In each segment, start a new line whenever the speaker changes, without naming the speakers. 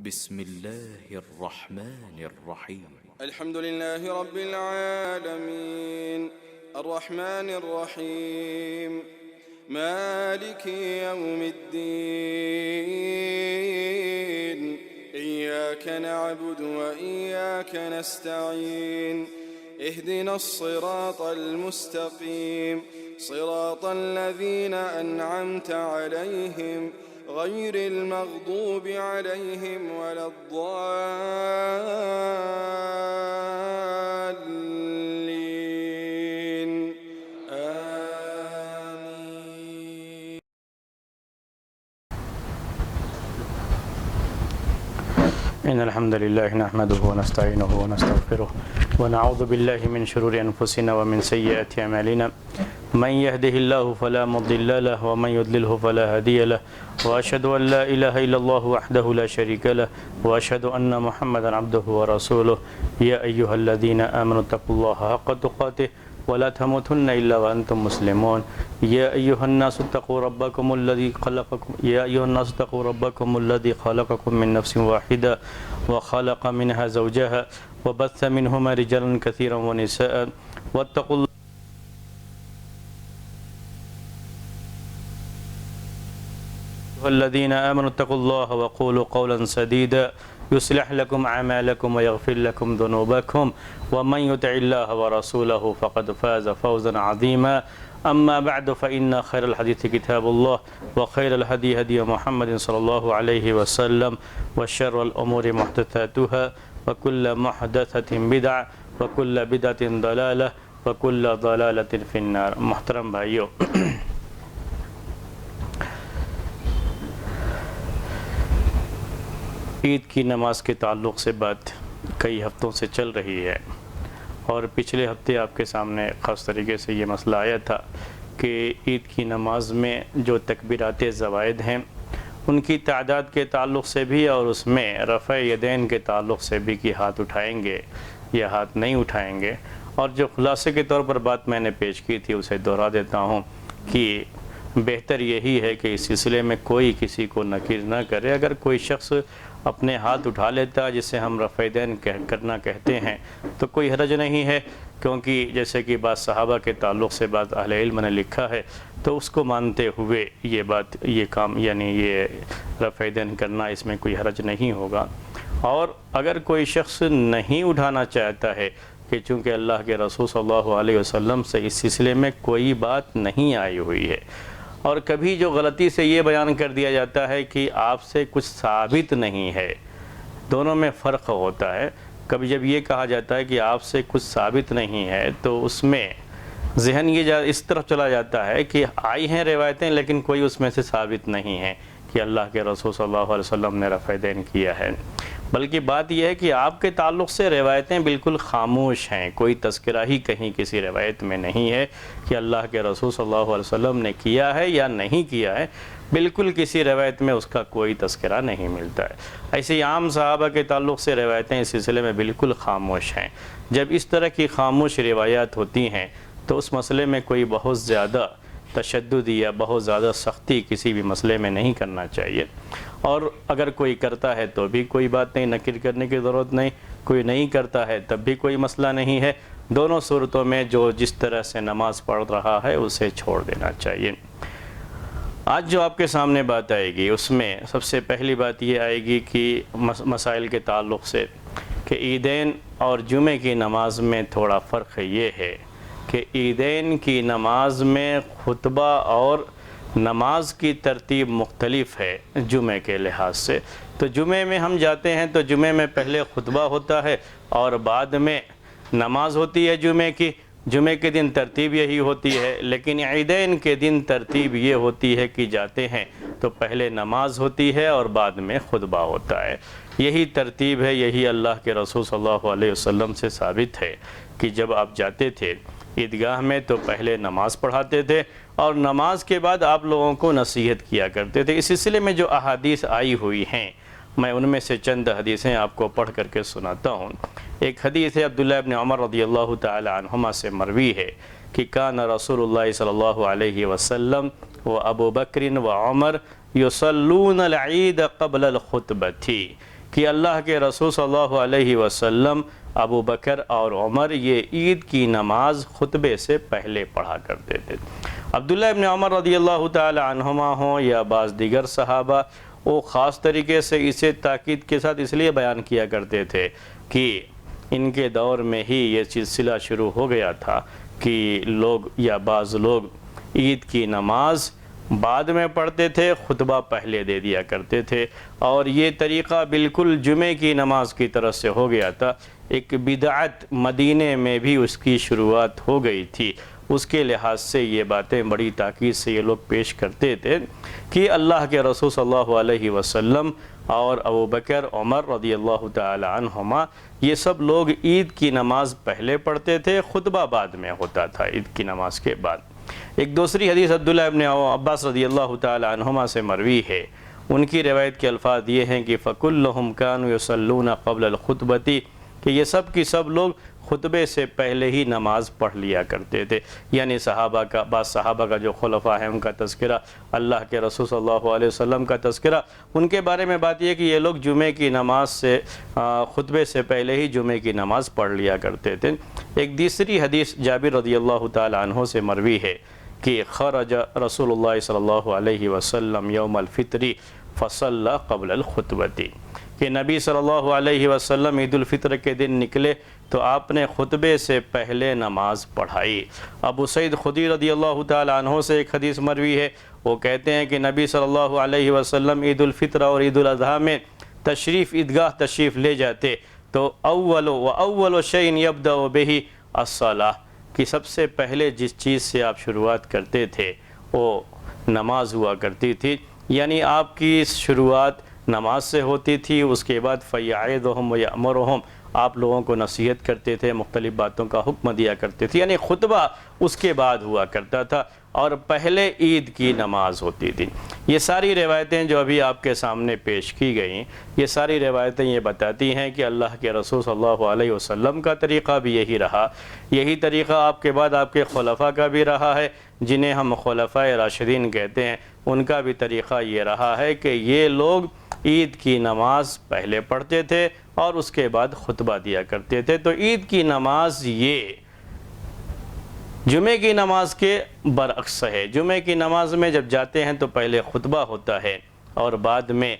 بسم الله الرحمن الرحيم
الحمد لله رب العالمين الرحمن الرحيم مالك يوم الدين إياك نعبد وإياك نستعين اهدنا الصراط المستقيم صراط الذين أنعمت عليهم غير المغضوب عليهم ولا الضالين آمين.
إن الحمد لله نحمده ونستعينه ونستغفره ونعوذ بالله من شرور أنفسنا ومن سيئات أعمالنا من يهده الله فلا مضل له ومن يضلله فلا هادي له وأشهد أن لا إله إلا الله وحده لا شريك له وأشهد أن محمدا عبده ورسوله يا أيها الذين آمنوا اتقوا الله حق تقاته ولا تموتن إلا وأنتم مسلمون يا أيها الناس اتقوا ربكم الذي خلقكم من نفس واحدة وخلق منها زوجها وبث منهما رجالا كثيرا ونساء واتقوا الله الذين آمنوا اتقوا الله وقولوا قولا سديدا يصلح لكم أعمالكم ويغفر لكم ذنوبكم ومن يطع الله ورسوله فقد فاز فوزا عظيما أما بعد فإن خير الحديث كتاب الله وخير الهدي هدي محمد صلى الله عليه وسلم وشر الأمور محدثاتها وكل محدثة بدعة وكل بدعة ضلالة وكل ضلالة في النار. محترم بھائیو، عید کی نماز کے تعلق سے بات کئی ہفتوں سے چل رہی ہے، اور پچھلے ہفتے آپ کے سامنے خاص طریقے سے یہ مسئلہ آیا تھا کہ عید کی نماز میں جو تکبیرات زوائد ہیں ان کی تعداد کے تعلق سے بھی، اور اس میں رفع یدین کے تعلق سے بھی کہ ہاتھ اٹھائیں گے یا ہاتھ نہیں اٹھائیں گے. اور جو خلاصے کے طور پر بات میں نے پیش کی تھی اسے دہرا دیتا ہوں کہ بہتر یہی ہے کہ اس سلسلے میں کوئی کسی کو نکیر نہ کرے. اگر کوئی شخص اپنے ہاتھ اٹھا لیتا ہے جسے ہم رفع یدین کرنا کہتے ہیں تو کوئی حرج نہیں ہے، کیونکہ جیسے کہ بعض صحابہ کے تعلق سے بعض اہل علم نے لکھا ہے تو اس کو مانتے ہوئے یہ کام یعنی یہ رفع یدین کرنا اس میں کوئی حرج نہیں ہوگا. اور اگر کوئی شخص نہیں اٹھانا چاہتا ہے کہ چونکہ اللہ کے رسول صلی اللہ علیہ وسلم سے اس سلسلے میں کوئی بات نہیں آئی ہوئی ہے، اور کبھی جو غلطی سے یہ بیان کر دیا جاتا ہے کہ آپ سے کچھ ثابت نہیں ہے، دونوں میں فرق ہوتا ہے. کبھی جب یہ کہا جاتا ہے کہ آپ سے کچھ ثابت نہیں ہے تو اس میں ذہن یہ اس طرف چلا جاتا ہے کہ آئی ہیں روایتیں لیکن کوئی اس میں سے ثابت نہیں ہے کہ اللہ کے رسول صلی اللہ علیہ وسلم نے رفع یدین کیا ہے. بلکہ بات یہ ہے کہ آپ کے تعلق سے روایتیں بالکل خاموش ہیں، کوئی تذکرہ ہی کہیں کسی روایت میں نہیں ہے کہ اللہ کے رسول صلی اللہ علیہ وسلم نے کیا ہے یا نہیں کیا ہے. بالکل کسی روایت میں اس کا کوئی تذکرہ نہیں ملتا ہے. ایسے ہی عام صحابہ کے تعلق سے روایتیں اس سلسلے میں بالکل خاموش ہیں. جب اس طرح کی خاموش روایات ہوتی ہیں تو اس مسئلے میں کوئی بہت زیادہ تشدد یا بہت زیادہ سختی کسی بھی مسئلے میں نہیں کرنا چاہیے. اور اگر کوئی کرتا ہے تو بھی کوئی بات نہیں، نکیر کرنے کی ضرورت نہیں. کوئی نہیں کرتا ہے تب بھی کوئی مسئلہ نہیں ہے. دونوں صورتوں میں جو جس طرح سے نماز پڑھ رہا ہے اسے چھوڑ دینا چاہیے. آج جو آپ کے سامنے بات آئے گی اس میں سب سے پہلی بات یہ آئے گی کہ مسائل کے تعلق سے کہ عیدین اور جمعے کی نماز میں تھوڑا فرق یہ ہے کہ عیدین کی نماز میں خطبہ اور نماز کی ترتیب مختلف ہے جمعے کے لحاظ سے. تو جمعے میں ہم جاتے ہیں تو جمعے میں پہلے خطبہ ہوتا ہے اور بعد میں نماز ہوتی ہے جمعے کی. جمعے کے دن ترتیب یہی ہوتی ہے، لیکن عیدین کے دن ترتیب یہ ہوتی ہے کہ جاتے ہیں تو پہلے نماز ہوتی ہے اور بعد میں خطبہ ہوتا ہے. یہی ترتیب ہے، یہی اللہ کے رسول صلی اللہ علیہ وسلم سے ثابت ہے کہ جب آپ جاتے تھے عیدگاہ میں تو پہلے نماز پڑھاتے تھے اور نماز کے بعد آپ لوگوں کو نصیحت کیا کرتے تھے. اس سلسلے میں جو احادیث آئی ہوئی ہیں میں ان میں سے چند حدیثیں آپ کو پڑھ کر کے سناتا ہوں. ایک حدیث ہے عبداللہ ابن عمر رضی اللہ تعالی عنہما سے مروی ہے کہ کان رسول اللہ صلی اللہ علیہ وسلم و ابو بکر و عمر یصلون العید قبل الخطبتی، کہ اللہ کے رسول صلی اللہ علیہ وسلم، ابو بکر اور عمر یہ عید کی نماز خطبے سے پہلے پڑھا کرتے تھے۔ عبداللہ ابن عمر رضی اللہ تعالی عنہما ہوں یا بعض دیگر صحابہ، وہ خاص طریقے سے اسے تاکید کے ساتھ اس لیے بیان کیا کرتے تھے کہ ان کے دور میں ہی یہ سلسلہ شروع ہو گیا تھا کہ لوگ یا بعض لوگ عید کی نماز بعد میں پڑھتے تھے، خطبہ پہلے دے دیا کرتے تھے، اور یہ طریقہ بالکل جمعے کی نماز کی طرف سے ہو گیا تھا۔ ایک بدعت مدینے میں بھی اس کی شروعات ہو گئی تھی، اس کے لحاظ سے یہ باتیں بڑی تاکید سے یہ لوگ پیش کرتے تھے کہ اللہ کے رسول صلی اللہ علیہ وسلم اور ابو بکر، عمر رضی اللہ تعالی عنہما، یہ سب لوگ عید کی نماز پہلے پڑھتے تھے، خطبہ بعد میں ہوتا تھا عید کی نماز کے بعد۔ ایک دوسری حدیث عبداللہ ابن عباس رضی اللہ تعالی عنہما سے مروی ہے، ان کی روایت کے الفاظ یہ ہیں کہ فَكُلُّهُمْ كَانُوا يُصَلُّونَ قَبْلَ الْخُطْبَةِ، کہ یہ سب کی سب لوگ خطبے سے پہلے ہی نماز پڑھ لیا کرتے تھے۔ یعنی صحابہ کا، بعض صحابہ کا جو خلفاء ہیں ان کا تذکرہ، اللہ کے رسول صلی اللہ علیہ وسلم کا تذکرہ، ان کے بارے میں بات یہ کہ یہ لوگ جمعے کی نماز سے خطبے سے پہلے ہی جمعے کی نماز پڑھ لیا کرتے تھے۔ ایک دوسری حدیث جابر رضی اللہ تعالی عنہ سے مروی ہے کہ خرج رسول اللہ صلی اللہ علیہ وسلم یوم الفطر فصلی قبل الخطبۃ، کہ نبی صلی اللہ علیہ وسلم عید الفطر کے دن نکلے تو آپ نے خطبے سے پہلے نماز پڑھائی۔ ابو سعید خدری رضی اللہ تعالی عنہ سے ایک حدیث مروی ہے، وہ کہتے ہیں کہ نبی صلی اللہ علیہ وسلم عید الفطر اور عید الاضحیٰ میں عیدگاہ تشریف لے جاتے تو اول شیء یبدأ بہ الصلاۃ، کہ سب سے پہلے جس چیز سے آپ شروعات کرتے تھے وہ نماز ہوا کرتی تھی، یعنی آپ کی شروعات نماز سے ہوتی تھی۔ اس کے بعد فَيَعِظُهُمْ وَيَأْمُرُهُمْ، آپ لوگوں کو نصیحت کرتے تھے، مختلف باتوں کا حکم دیا کرتے تھے، یعنی خطبہ اس کے بعد ہوا کرتا تھا اور پہلے عید کی نماز ہوتی تھی۔ یہ ساری روایتیں جو ابھی آپ کے سامنے پیش کی گئیں، یہ ساری روایتیں یہ بتاتی ہیں کہ اللہ کے رسول صلی اللہ علیہ وسلم کا طریقہ بھی یہی رہا، یہی طریقہ آپ کے بعد آپ کے خلفاء کا بھی رہا ہے، جنہیں ہم خلفاء راشدین کہتے ہیں، ان کا بھی طریقہ یہ رہا ہے کہ یہ لوگ عید کی نماز پہلے پڑھتے تھے اور اس کے بعد خطبہ دیا کرتے تھے۔ تو عید کی نماز یہ جمعے کی نماز کے برعکس ہے۔ جمعے کی نماز میں جب جاتے ہیں تو پہلے خطبہ ہوتا ہے اور بعد میں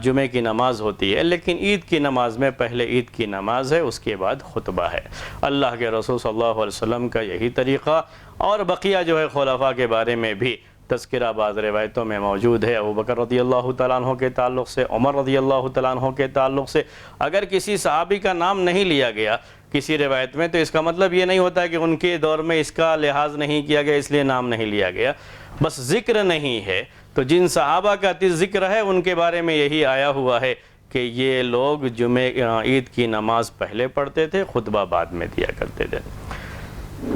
جمعے کی نماز ہوتی ہے، لیکن عید کی نماز میں پہلے عید کی نماز ہے، اس کے بعد خطبہ ہے۔ اللہ کے رسول صلی اللہ علیہ وسلم کا یہی طریقہ، اور بقیہ جو ہے خلفاء کے بارے میں بھی تذکرہ بعض روایتوں میں موجود ہے، ابو بکر رضی اللہ تعالیٰ عنہ کے تعلق سے، عمر رضی اللہ تعالیٰ عنہ کے تعلق سے۔ اگر کسی صحابی کا نام نہیں لیا گیا کسی روایت میں تو اس کا مطلب یہ نہیں ہوتا کہ ان کے دور میں اس کا لحاظ نہیں کیا گیا اس لیے نام نہیں لیا گیا، بس ذکر نہیں ہے۔ تو جن صحابہ کا ذکر ہے ان کے بارے میں یہی آیا ہوا ہے کہ یہ لوگ عید کی نماز پہلے پڑھتے تھے، خطبہ بعد میں دیا کرتے تھے۔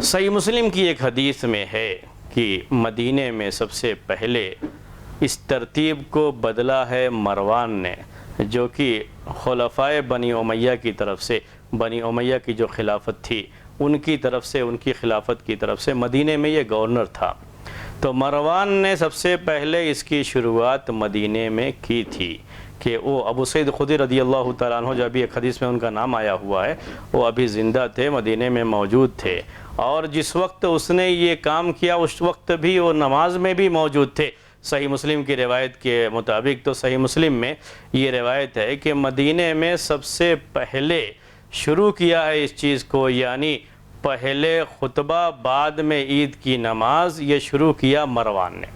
صحیح مسلم کی ایک حدیث میں ہے کہ مدینے میں سب سے پہلے اس ترتیب کو بدلا ہے مروان نے، جو کہ خلفائے بنی امیہ کی طرف سے، بنی امیہ کی جو خلافت تھی ان کی طرف سے، ان کی خلافت کی طرف سے مدینے میں یہ گورنر تھا، تو مروان نے سب سے پہلے اس کی شروعات مدینے میں کی تھی کہ وہ ابو سعید خدری رضی اللہ تعالیٰ عنہ، جو ابھی ایک حدیث میں ان کا نام آیا ہوا ہے، وہ ابھی زندہ تھے، مدینے میں موجود تھے، اور جس وقت اس نے یہ کام کیا اس وقت بھی وہ نماز میں بھی موجود تھے۔ صحیح مسلم کی روایت کے مطابق تو صحیح مسلم میں یہ روایت ہے کہ مدینے میں سب سے پہلے شروع کیا ہے اس چیز کو، یعنی پہلے خطبہ بعد میں عید کی نماز، یہ شروع کیا مروان نے۔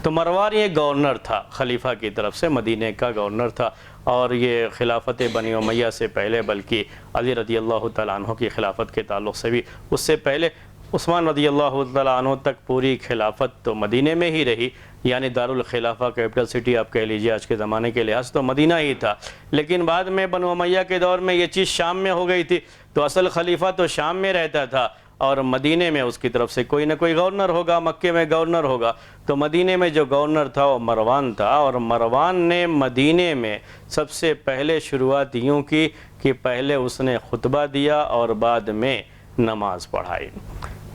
تو مروان یہ گورنر تھا، خلیفہ کی طرف سے مدینے کا گورنر تھا، اور یہ خلافت بنی امیہ سے پہلے، بلکہ علی رضی اللہ تعالیٰ عنہ کی خلافت کے تعلق سے بھی اس سے پہلے عثمان رضی اللہ تعالیٰ عنہ تک پوری خلافت تو مدینے میں ہی رہی، یعنی دارالخلافہ، کیپٹل سٹی آپ کہہ لیجئے آج کے زمانے کے لحاظ تو مدینہ ہی تھا، لیکن بعد میں بنو امیہ کے دور میں یہ چیز شام میں ہو گئی تھی، تو اصل خلیفہ تو شام میں رہتا تھا اور مدینے میں اس کی طرف سے کوئی نہ کوئی گورنر ہوگا، مکے میں گورنر ہوگا، تو مدینے میں جو گورنر تھا وہ مروان تھا، اور مروان نے مدینے میں سب سے پہلے شروعات یوں کی کہ پہلے اس نے خطبہ دیا اور بعد میں نماز پڑھائی۔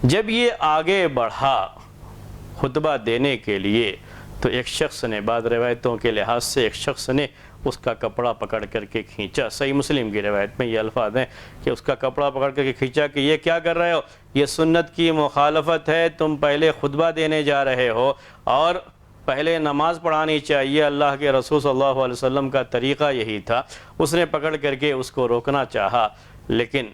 جب یہ آگے بڑھا خطبہ دینے کے لیے تو ایک شخص نے، بعض روایتوں کے لحاظ سے ایک شخص نے اس کا کپڑا پکڑ کر کے کھینچا۔ صحیح مسلم کی روایت میں یہ الفاظ ہیں کہ اس کا کپڑا پکڑ کر کے کھینچا کہ یہ کیا کر رہے ہو، یہ سنت کی مخالفت ہے، تم پہلے خطبہ دینے جا رہے ہو اور پہلے نماز پڑھانی چاہیے، اللہ کے رسول صلی اللہ علیہ وسلم کا طریقہ یہی تھا۔ اس نے پکڑ کر کے اس کو روکنا چاہا لیکن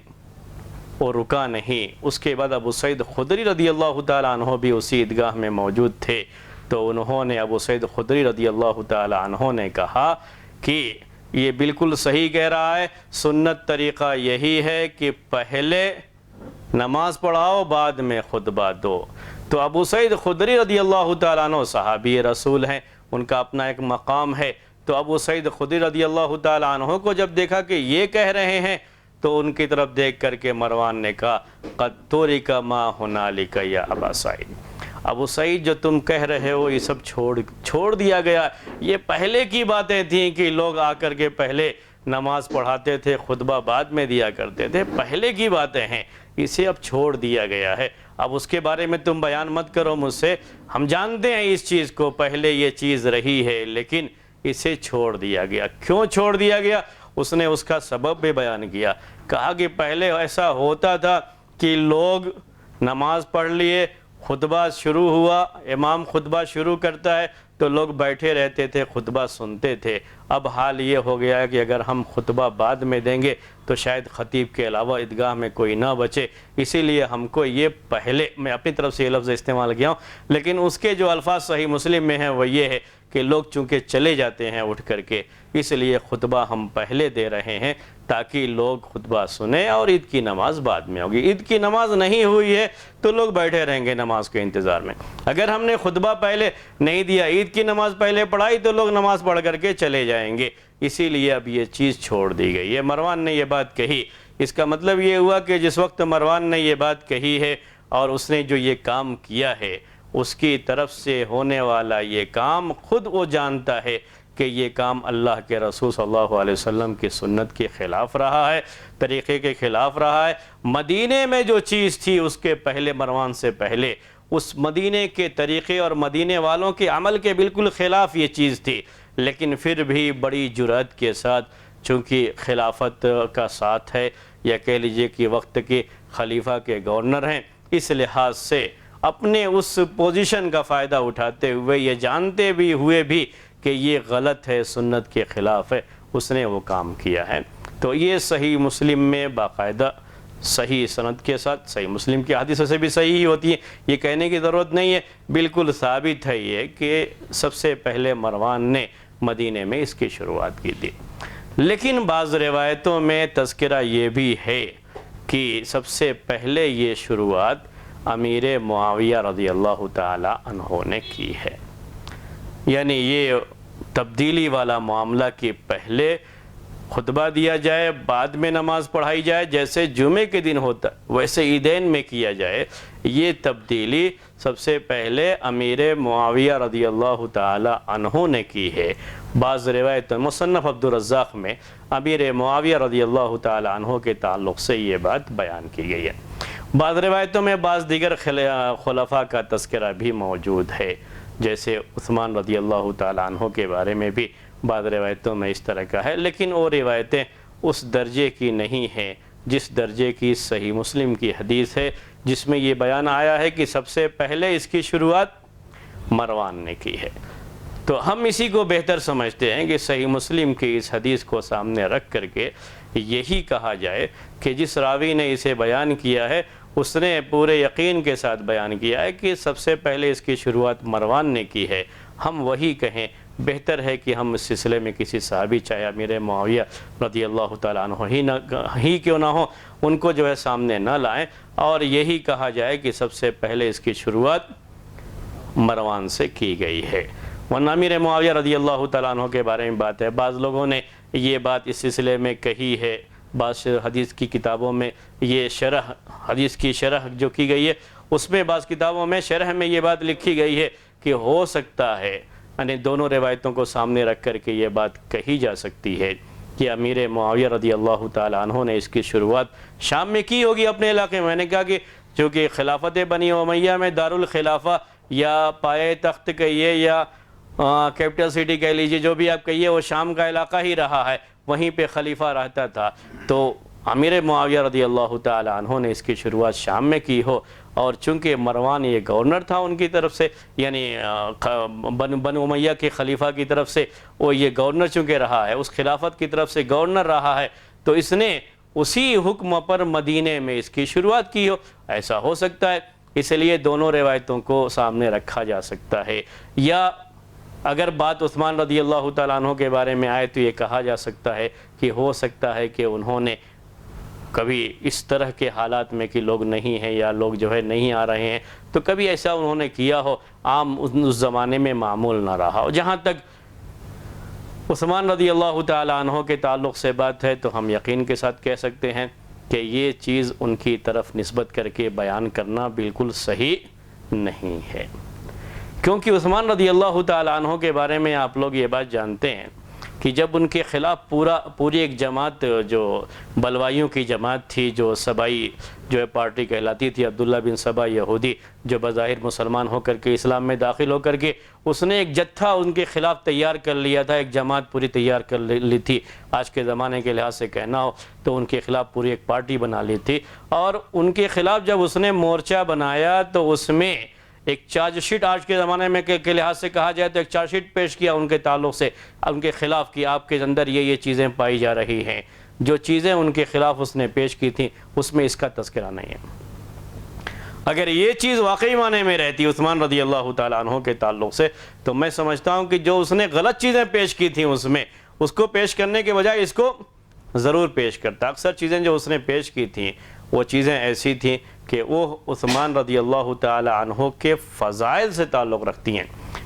وہ رکا نہیں۔ اس کے بعد ابو سعید خدری رضی اللہ تعالیٰ عنہ بھی اسی عیدگاہ میں موجود تھے، تو انہوں نے ابو سعید خدری رضی اللہ تعالیٰ عنہ نے کہا کہ یہ بالکل صحیح کہہ رہا ہے، سنت طریقہ یہی ہے کہ پہلے نماز پڑھاؤ بعد میں خطبہ دو۔ تو ابو سعید خدری رضی اللہ تعالیٰ عنہ صحابی رسول ہیں، ان کا اپنا ایک مقام ہے۔ تو ابو سعید خدری رضی اللہ تعالیٰ عنہ کو جب دیکھا کہ یہ کہہ رہے ہیں تو ان کی طرف دیکھ کر کے مروان نے کہا قد ترک ما ہنالک یا ابا سعید، ابو سعید جو تم کہہ رہے ہو یہ سب چھوڑ دیا گیا۔ یہ پہلے کی باتیں تھیں کہ لوگ آ کر کے پہلے نماز پڑھاتے تھے، خطبہ بعد میں دیا کرتے تھے، پہلے کی باتیں ہیں، اسے اب چھوڑ دیا گیا ہے۔ اب اس کے بارے میں تم بیان مت کرو مجھ سے، ہم جانتے ہیں اس چیز کو، پہلے یہ چیز رہی ہے لیکن اسے چھوڑ دیا گیا۔ کیوں چھوڑ دیا گیا؟ اس نے اس کا سبب بھی بیان کیا، کہا کہ پہلے ایسا ہوتا تھا کہ لوگ نماز پڑھ لیے، خطبہ شروع ہوا، امام خطبہ شروع کرتا ہے تو لوگ بیٹھے رہتے تھے، خطبہ سنتے تھے۔ اب حال یہ ہو گیا ہے کہ اگر ہم خطبہ بعد میں دیں گے تو شاید خطیب کے علاوہ عیدگاہ میں کوئی نہ بچے، اسی لیے ہم کو یہ پہلے، میں اپنی طرف سے یہ لفظ استعمال کیا ہوں لیکن اس کے جو الفاظ صحیح مسلم میں ہیں وہ یہ ہے کہ لوگ چونکہ چلے جاتے ہیں اٹھ کر کے، اس لیے خطبہ ہم پہلے دے رہے ہیں تاکہ لوگ خطبہ سنیں اور عید کی نماز بعد میں ہوگی۔ عید کی نماز نہیں ہوئی ہے تو لوگ بیٹھے رہیں گے نماز کے انتظار میں۔ اگر ہم نے خطبہ پہلے نہیں دیا، عید کی نماز پہلے پڑھائی تو لوگ نماز پڑھ کر کے چلے جائیں گے، اسی لیے اب یہ چیز چھوڑ دی گئی۔ یہ مروان نے یہ بات کہی، اس کا مطلب یہ ہوا کہ جس وقت مروان نے یہ بات کہی ہے اور اس نے جو یہ کام کیا ہے، اس کی طرف سے ہونے والا یہ کام خود وہ جانتا ہے کہ یہ کام اللہ کے رسول صلی اللہ علیہ وسلم کی سنت کے خلاف رہا ہے، طریقے کے خلاف رہا ہے۔ مدینے میں جو چیز تھی اس کے پہلے، مروان سے پہلے، اس مدینے کے طریقے اور مدینے والوں کے عمل کے بالکل خلاف یہ چیز تھی، لیکن پھر بھی بڑی جرأت کے ساتھ، چونکہ خلافت کا ساتھ ہے یا کہہ لیجئے کہ وقت کے خلیفہ کے گورنر ہیں، اس لحاظ سے اپنے اس پوزیشن کا فائدہ اٹھاتے ہوئے، یہ جانتے بھی ہوئے بھی کہ یہ غلط ہے، سنت کے خلاف ہے، اس نے وہ کام کیا ہے۔ تو یہ صحیح مسلم میں باقاعدہ صحیح سند کے ساتھ، صحیح مسلم کی حدیث سے بھی صحیح ہی ہوتی ہے، یہ کہنے کی ضرورت نہیں ہے، بالکل ثابت ہے یہ کہ سب سے پہلے مروان نے مدینے میں اس کی شروعات کی تھی۔ لیکن بعض روایتوں میں تذکرہ یہ بھی ہے کہ سب سے پہلے یہ شروعات امیر معاویہ رضی اللہ تعالی عنہ نے کی ہے، یعنی یہ تبدیلی والا معاملہ کہ پہلے خطبہ دیا جائے بعد میں نماز پڑھائی جائے، جیسے جمعے کے دن ہوتا ویسے عیدین میں کیا جائے، یہ تبدیلی سب سے پہلے امیر معاویہ رضی اللہ تعالی عنہ نے کی ہے۔ بعض روایت مصنف عبدالرزاق میں امیر معاویہ رضی اللہ تعالی عنہ کے تعلق سے یہ بات بیان کی گئی ہے۔ بعض روایتوں میں بعض دیگر خلفاء کا تذکرہ بھی موجود ہے، جیسے عثمان رضی اللہ تعالی عنہ کے بارے میں بھی بعض روایتوں میں اس طرح کا ہے، لیکن وہ روایتیں اس درجے کی نہیں ہیں جس درجے کی صحیح مسلم کی حدیث ہے، جس میں یہ بیان آیا ہے کہ سب سے پہلے اس کی شروعات مروان نے کی ہے۔ تو ہم اسی کو بہتر سمجھتے ہیں کہ صحیح مسلم کی اس حدیث کو سامنے رکھ کر کے یہی کہا جائے کہ جس راوی نے اسے بیان کیا ہے اس نے پورے یقین کے ساتھ بیان کیا ہے کہ سب سے پہلے اس کی شروعات مروان نے کی ہے، ہم وہی کہیں۔ بہتر ہے کہ ہم اس سلسلے میں کسی صحابی، چاہے امیر معاویہ رضی اللہ تعالیٰ عنہ ہی کیوں نہ ہو، ان کو جو ہے سامنے نہ لائیں اور یہی کہا جائے کہ سب سے پہلے اس کی شروعات مروان سے کی گئی ہے۔ ورنہ امیر معاویہ رضی اللہ تعالیٰ عنہ کے بارے میں بات ہے، بعض لوگوں نے یہ بات اس سلسلے میں کہی ہے، بعض حدیث کی کتابوں میں یہ شرح، حدیث کی شرح جو کی گئی ہے اس میں بعض کتابوں میں شرح میں یہ بات لکھی گئی ہے کہ ہو سکتا ہے، یعنی دونوں روایتوں کو سامنے رکھ کر کے یہ بات کہی جا سکتی ہے کہ امیر معاویہ رضی اللہ تعالیٰ عنہ نے اس کی شروعات شام میں کی ہوگی اپنے علاقے میں۔ میں نے کہا کہ چونکہ خلافت بنی امیہ میں دارالخلافہ یا پائے تخت کہیے یا کیپٹل سٹی کہہ لیجئے، جو بھی آپ کہیے، وہ شام کا علاقہ ہی رہا ہے، وہیں پہ خلیفہ رہتا تھا۔ تو امیر معاویہ رضی اللہ تعالی عنہ نے اس کی شروعات شام میں کی ہو، اور چونکہ مروان یہ گورنر تھا ان کی طرف سے، یعنی بنو امیہ کے خلیفہ کی طرف سے، وہ یہ گورنر چونکہ رہا ہے، اس خلافت کی طرف سے گورنر رہا ہے، تو اس نے اسی حکم پر مدینے میں اس کی شروعات کی ہو، ایسا ہو سکتا ہے۔ اس لیے دونوں روایتوں کو سامنے رکھا جا سکتا ہے۔ یا اگر بات عثمان رضی اللہ تعالیٰ عنہ کے بارے میں آئے تو یہ کہا جا سکتا ہے کہ ہو سکتا ہے کہ انہوں نے کبھی اس طرح کے حالات میں کہ لوگ نہیں ہیں یا لوگ جو ہے نہیں آ رہے ہیں، تو کبھی ایسا انہوں نے کیا ہو، عام اس زمانے میں معمول نہ رہا ہو۔ جہاں تک عثمان رضی اللہ تعالیٰ عنہ کے تعلق سے بات ہے تو ہم یقین کے ساتھ کہہ سکتے ہیں کہ یہ چیز ان کی طرف نسبت کر کے بیان کرنا بالکل صحیح نہیں ہے، کیونکہ عثمان رضی اللہ تعالیٰ عنہ کے بارے میں آپ لوگ یہ بات جانتے ہیں کہ جب ان کے خلاف پوری ایک جماعت، جو بلوائیوں کی جماعت تھی، جو سبائی جو ہے پارٹی کہلاتی تھی، عبداللہ بن سبا یہودی، جو بظاہر مسلمان ہو کر کے اسلام میں داخل ہو کر کے اس نے ایک جتھا ان کے خلاف تیار کر لیا تھا، ایک جماعت پوری تیار کر لی تھی، آج کے زمانے کے لحاظ سے کہنا ہو تو ان کے خلاف پوری ایک پارٹی بنا لی تھی، اور ان کے خلاف جب اس نے مورچہ بنایا تو اس میں ایک چارج شیٹ، آج کے زمانے میں کے لحاظ سے کہا جائے تو ایک چارج شیٹ پیش کیا ان کے تعلق سے، ان کے خلاف کی آپ کے اندر یہ چیزیں پائی جا رہی ہیں۔ جو چیزیں ان کے خلاف اس نے پیش کی تھیں اس میں اس کا تذکرہ نہیں ہے۔ اگر یہ چیز واقعی معنی میں رہتی عثمان رضی اللہ تعالیٰ عنہ کے تعلق سے تو میں سمجھتا ہوں کہ جو اس نے غلط چیزیں پیش کی تھیں اس میں، اس کو پیش کرنے کے بجائے اس کو ضرور پیش کرتا۔ اکثر چیزیں جو اس نے پیش کی تھیں وہ چیزیں ایسی تھیں کہ وہ عثمان رضی اللہ تعالی عنہ کے فضائل سے تعلق رکھتی ہیں،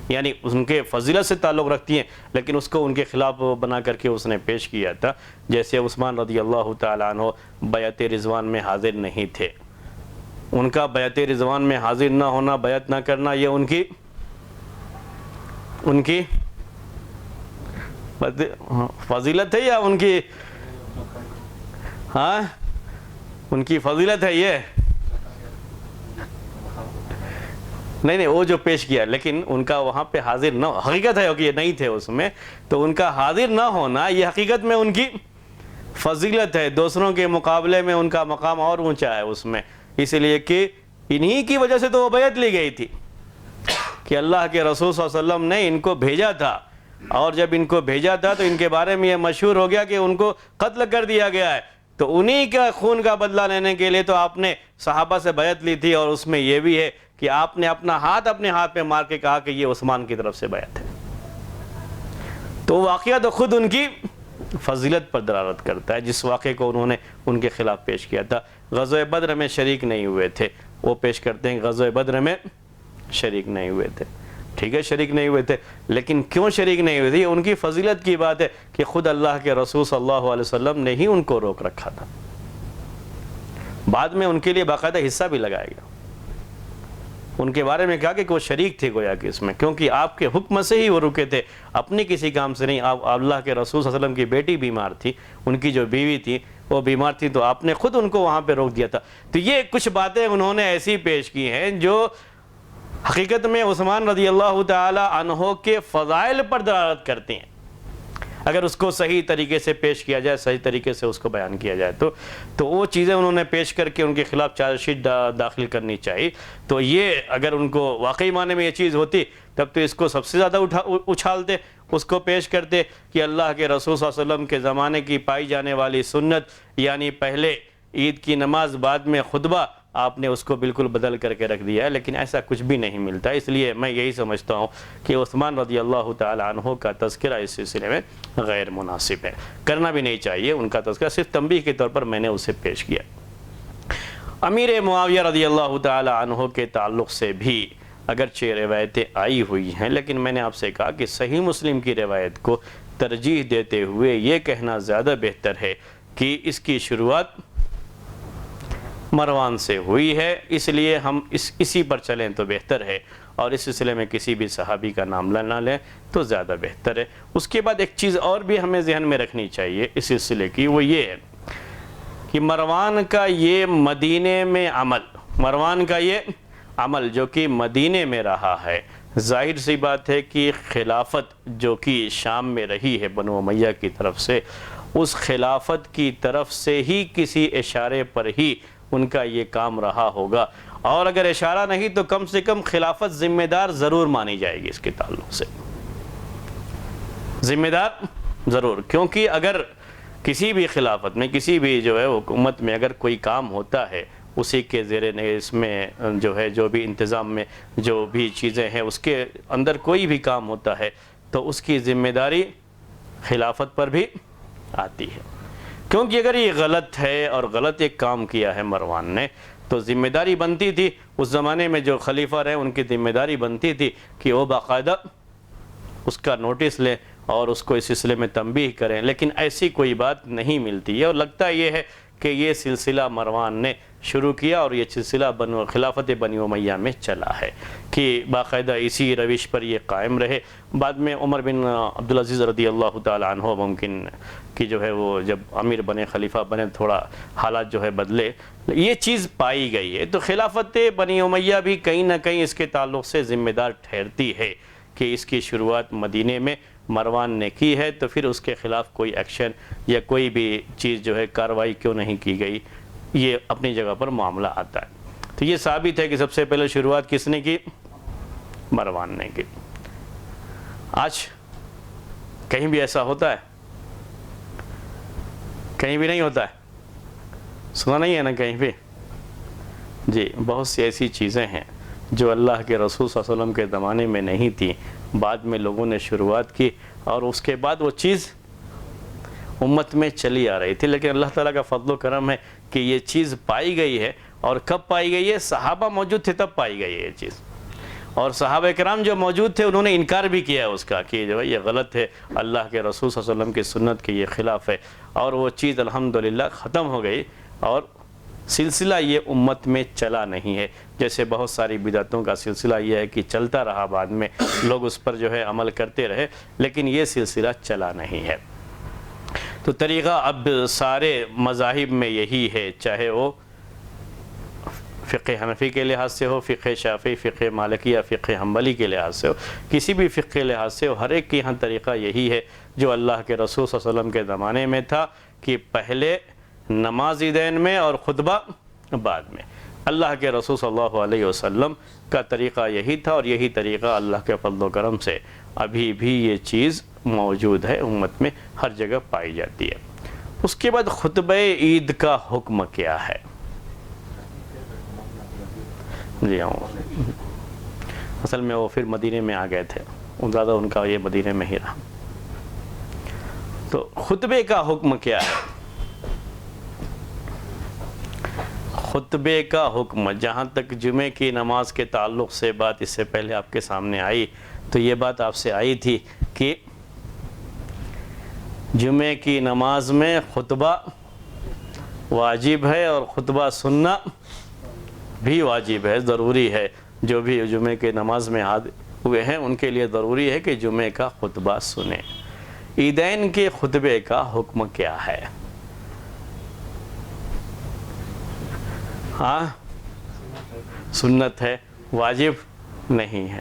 یعنی ان کے فضیلت سے تعلق رکھتی ہیں، لیکن اس کو ان کے خلاف بنا کر کے اس نے پیش کیا تھا۔ جیسے عثمان رضی اللہ تعالی عنہ بیعت رضوان میں حاضر نہیں تھے، ان کا بیعت رضوان میں حاضر نہ ہونا، بیعت نہ کرنا، یہ ان کی فضیلت ہے یا ان کی ان کی فضیلت ہے؟ یہ نہیں وہ جو پیش کیا، لیکن ان کا وہاں پہ حاضر نہ، حقیقت ہے کہ یہ نہیں تھے اس میں، تو ان کا حاضر نہ ہونا یہ حقیقت میں ان کی فضیلت ہے، دوسروں کے مقابلے میں ان کا مقام اور اونچا ہے اس میں، اس لیے کہ انہی کی وجہ سے تو وہ بیعت لی گئی تھی کہ اللہ کے رسول صلی اللہ علیہ وسلم نے ان کو بھیجا تھا، اور جب ان کو بھیجا تھا تو ان کے بارے میں یہ مشہور ہو گیا کہ ان کو قتل کر دیا گیا ہے، تو انہی کا خون کا بدلہ لینے کے لیے تو آپ نے صحابہ سے بیعت لی تھی، اور اس میں یہ بھی ہے کہ آپ نے اپنا ہاتھ اپنے ہاتھ پہ مار کے کہا کہ یہ عثمان کی طرف سے بیعت ہے۔ تو واقعہ تو خود ان کی فضیلت پر دلالت کرتا ہے، جس واقعے کو انہوں نے ان کے خلاف پیش کیا تھا۔ غزوہ بدر میں شریک نہیں ہوئے تھے، وہ پیش کرتے ہیں غزوہ بدر میں شریک نہیں ہوئے تھے، ٹھیک ہے شریک نہیں ہوئے تھے، لیکن کیوں شریک نہیں ہوئے تھے؟ ان کی فضیلت کی بات ہے کہ خود اللہ کے رسول صلی اللہ علیہ وسلم نے ہی ان کو روک رکھا تھا، بعد میں ان کے لیے باقاعدہ حصہ بھی لگایا گیا، ان کے بارے میں کہا کہ وہ شریک تھے گویا کہ اس میں، کیونکہ آپ کے حکم سے ہی وہ رکے تھے، اپنے کسی کام سے نہیں۔ اللہ کے رسول صلی اللہ علیہ وسلم کی بیٹی بیمار تھی، ان کی جو بیوی تھی وہ بیمار تھی، تو آپ نے خود ان کو وہاں پہ روک دیا تھا۔ تو یہ کچھ باتیں انہوں نے ایسی پیش کی ہیں جو حقیقت میں عثمان رضی اللہ تعالی عنہ کے فضائل پر دلالت کرتی ہیں، اگر اس کو صحیح طریقے سے پیش کیا جائے، صحیح طریقے سے اس کو بیان کیا جائے تو وہ چیزیں انہوں نے پیش کر کے ان کے خلاف چارج شیٹ داخل کرنی چاہیے۔ تو یہ اگر ان کو واقعی معنی میں یہ چیز ہوتی تب تو اس کو سب سے زیادہ اچھالتے، اس کو پیش کرتے کہ اللہ کے رسول صلی اللہ علیہ وسلم کے زمانے کی پائی جانے والی سنت، یعنی پہلے عید کی نماز بعد میں خطبہ، آپ نے اس کو بالکل بدل کر کے رکھ دیا ہے، لیکن ایسا کچھ بھی نہیں ملتا۔ اس لیے میں یہی سمجھتا ہوں کہ عثمان رضی اللہ تعالی عنہ کا تذکرہ اس سلسلے میں غیر مناسب ہے، کرنا بھی نہیں چاہیے ان کا تذکرہ، صرف تنبیہ کے طور پر میں نے اسے پیش کیا۔ امیر معاویہ رضی اللہ تعالی عنہ کے تعلق سے بھی اگرچہ روایتیں آئی ہوئی ہیں، لیکن میں نے آپ سے کہا کہ صحیح مسلم کی روایت کو ترجیح دیتے ہوئے یہ کہنا زیادہ بہتر ہے کہ اس کی شروعات مروان سے ہوئی ہے، اس لیے ہم اسی پر چلیں تو بہتر ہے، اور اس سلسلے میں کسی بھی صحابی کا نام نہ لیں تو زیادہ بہتر ہے۔ اس کے بعد ایک چیز اور بھی ہمیں ذہن میں رکھنی چاہیے اس سلسلے کی، وہ یہ ہے کہ مروان کا یہ مدینے میں عمل، مروان کا یہ عمل جو کہ مدینے میں رہا ہے، ظاہر سی بات ہے کہ خلافت جو کہ شام میں رہی ہے بنو امیہ کی طرف سے، اس خلافت کی طرف سے ہی کسی اشارے پر ہی ان کا یہ کام رہا ہوگا، اور اگر اشارہ نہیں تو کم سے کم خلافت ذمہ دار ضرور مانی جائے گی اس کے تعلق سے، ذمہ دار ضرور، کیونکہ اگر کسی بھی خلافت میں، کسی بھی جو ہے حکومت میں اگر کوئی کام ہوتا ہے، اسی کے زیر اس میں جو ہے جو بھی انتظام میں جو بھی چیزیں ہیں اس کے اندر کوئی بھی کام ہوتا ہے تو اس کی ذمہ داری خلافت پر بھی آتی ہے، کیونکہ اگر یہ غلط ہے اور غلط ایک کام کیا ہے مروان نے تو ذمہ داری بنتی تھی اس زمانے میں جو خلیفہ رہے ان کی ذمہ داری بنتی تھی کہ وہ باقاعدہ اس کا نوٹس لیں اور اس کو اس سلسلے میں تنبیہ کریں، لیکن ایسی کوئی بات نہیں ملتی ہے، اور لگتا یہ ہے کہ یہ سلسلہ مروان نے شروع کیا اور یہ سلسلہ خلافت بنی امیہ میں چلا ہے کہ باقاعدہ اسی روش پر یہ قائم رہے۔ بعد میں عمر بن عبدالعزیز رضی اللہ تعالی عنہ ممکن کہ جو ہے وہ جب امیر بنے، خلیفہ بنے، تھوڑا حالات جو ہے بدلے، یہ چیز پائی گئی ہے، تو خلافت بنی امیہ بھی کہیں نہ کہیں اس کے تعلق سے ذمہ دار ٹھہرتی ہے کہ اس کی شروعات مدینے میں مروان نے کی ہے، تو پھر اس کے خلاف کوئی ایکشن یا کوئی بھی چیز جو ہے کارروائی کیوں نہیں کی گئی، یہ اپنی جگہ پر معاملہ آتا ہے۔ تو یہ ثابت ہے کہ سب سے پہلے شروعات کس نے کی؟ مروان نے کی۔ آج کہیں بھی ایسا ہوتا ہے؟ کہیں بھی نہیں ہوتا ہے، سنا نہیں ہے نا کہیں بھی؟ جی، بہت سی ایسی چیزیں ہیں جو اللہ کے رسول صلی اللہ علیہ وسلم کے زمانے میں نہیں تھی، بعد میں لوگوں نے شروعات کی اور اس کے بعد وہ چیز امت میں چلی آ رہی تھی، لیکن اللہ تعالیٰ کا فضل و کرم ہے کہ یہ چیز پائی گئی ہے، اور کب پائی گئی ہے؟ صحابہ موجود تھے تب پائی گئی ہے یہ چیز، اور صحابہ کرام جو موجود تھے انہوں نے انکار بھی کیا اس کا کہ جو ہے یہ غلط ہے، اللہ کے رسول صلی اللہ علیہ وسلم کی سنت کے یہ خلاف ہے، اور وہ چیز الحمدللہ ختم ہو گئی، اور سلسلہ یہ امت میں چلا نہیں ہے، جیسے بہت ساری بدعتوں کا سلسلہ یہ ہے کہ چلتا رہا، بعد میں لوگ اس پر جو ہے عمل کرتے رہے، لیکن یہ سلسلہ چلا نہیں ہے۔ تو طریقہ اب سارے مذاہب میں یہی ہے، چاہے وہ فقہ حنفی کے لحاظ سے ہو، فقہ شافعی، فقہ مالکی یا فقہ حنبلی کے لحاظ سے ہو، کسی بھی فقہ کے لحاظ سے ہو، ہر ایک کے یہاں طریقہ یہی ہے جو اللہ کے رسول صلی اللہ علیہ وسلم کے زمانے میں تھا کہ پہلے نماز عیدین میں اور خطبہ بعد میں۔ اللہ کے رسول صلی اللہ علیہ وسلم کا طریقہ یہی تھا، اور یہی طریقہ اللہ کے فضل و کرم سے ابھی بھی یہ چیز موجود ہے، امت میں ہر جگہ پائی جاتی ہے۔ اس کے بعد خطبہ عید کا حکم کیا ہے؟ جی ہاں، اصل میں وہ پھر مدینے میں آ گئے تھے، زیادہ ان کا یہ مدینے میں ہی رہا۔ تو خطبے کا حکم کیا ہے؟ خطبے کا حکم، جہاں تک جمعے کی نماز کے تعلق سے بات اس سے پہلے آپ کے سامنے آئی، تو یہ بات آپ سے آئی تھی کہ جمعے کی نماز میں خطبہ واجب ہے اور خطبہ سننا بھی واجب ہے، ضروری ہے۔ جو بھی جمعے کے نماز میں حاضر ہوئے ہیں ان کے لیے ضروری ہے کہ جمعے کا خطبہ سنیں۔ عیدین کے خطبے کا حکم کیا ہے؟ ہاں، سنت ہے، واجب نہیں ہے۔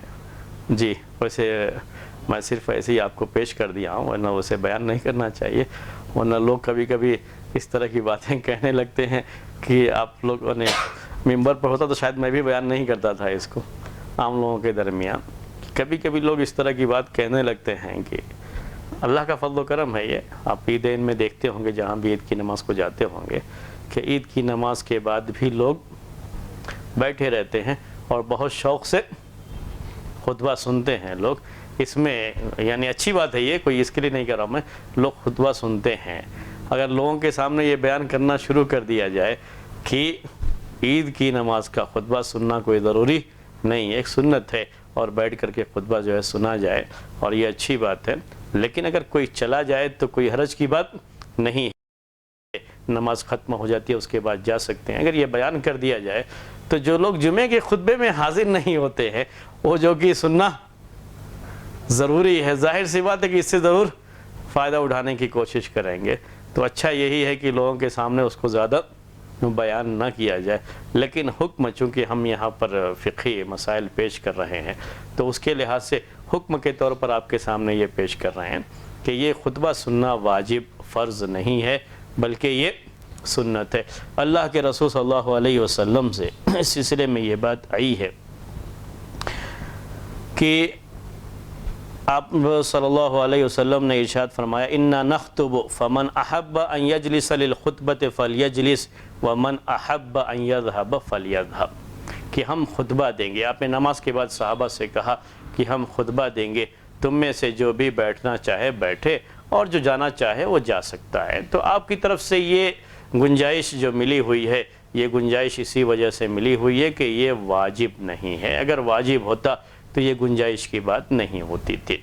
جی، ویسے میں صرف ایسے ہی آپ کو پیش کر دیا ہوں، ورنہ اسے بیان نہیں کرنا چاہیے، ورنہ لوگ کبھی کبھی اس طرح کی باتیں کہنے لگتے ہیں کہ آپ لوگوں نے ممبر پر ہوتا تو شاید میں بھی بیان نہیں کرتا تھا اس کو عام لوگوں کے درمیان۔ کبھی کبھی لوگ اس طرح کی بات کہنے لگتے ہیں کہ اللہ کا فضل و کرم ہے، یہ آپ عیدین میں دیکھتے ہوں گے جہاں بھی عید کی نماز کو جاتے ہوں گے کہ عید کی نماز کے بعد بھی لوگ بیٹھے رہتے ہیں اور بہت شوق سے خطبہ سنتے ہیں لوگ۔ اس میں یعنی اچھی بات ہے، یہ کوئی اس کے لیے نہیں کر رہا میں، لوگ خطبہ سنتے ہیں۔ اگر لوگوں کے سامنے یہ بیان کرنا شروع کر دیا جائے کہ عید کی نماز کا خطبہ سننا کوئی ضروری نہیں ہے، ایک سنت ہے، اور بیٹھ کر کے خطبہ جو ہے سنا جائے، اور یہ اچھی بات ہے، لیکن اگر کوئی چلا جائے تو کوئی حرج کی بات نہیں ہے، نماز ختم ہو جاتی ہے اس کے بعد جا سکتے ہیں۔ اگر یہ بیان کر دیا جائے تو جو لوگ جمعے کے خطبے میں حاضر نہیں ہوتے ہیں وہ جو کہ سننا ضروری ہے، ظاہر سی بات ہے کہ اس سے ضرور فائدہ اٹھانے کی کوشش کریں گے، تو اچھا یہی ہے کہ لوگوں کے سامنے اس کو زیادہ بیان نہ کیا جائے، لیکن حکم چونکہ ہم یہاں پر فقہی مسائل پیش کر رہے ہیں تو اس کے لحاظ سے حکم کے طور پر آپ کے سامنے یہ پیش کر رہے ہیں کہ یہ خطبہ سننا واجب فرض نہیں ہے بلکہ یہ سنت ہے۔ اللہ کے رسول صلی اللہ علیہ وسلم سے اس سلسلے میں یہ بات آئی ہے کہ آپ صلی اللہ علیہ وسلم نے ارشاد فرمایا اِنَّا نَخْطُبُ فَمَنْ أَحَبَّ أَنْ يَجْلِسَ لِلْخُطْبَةِ فَلْيَجْلِسْ وَمَنْ أَحَبَّ أَنْ يَذْهَبَ فَلْيَذْهَبْ کہ ہم خطبہ دیں گے۔ آپ نے نماز کے بعد صحابہ سے کہا کہ ہم خطبہ دیں گے، تم میں سے جو بھی بیٹھنا چاہے بیٹھے اور جو جانا چاہے وہ جا سکتا ہے۔ تو آپ کی طرف سے یہ گنجائش جو ملی ہوئی ہے، یہ گنجائش اسی وجہ سے ملی ہوئی ہے کہ یہ واجب نہیں ہے۔ اگر واجب ہوتا تو یہ گنجائش کی بات نہیں ہوتی تھی۔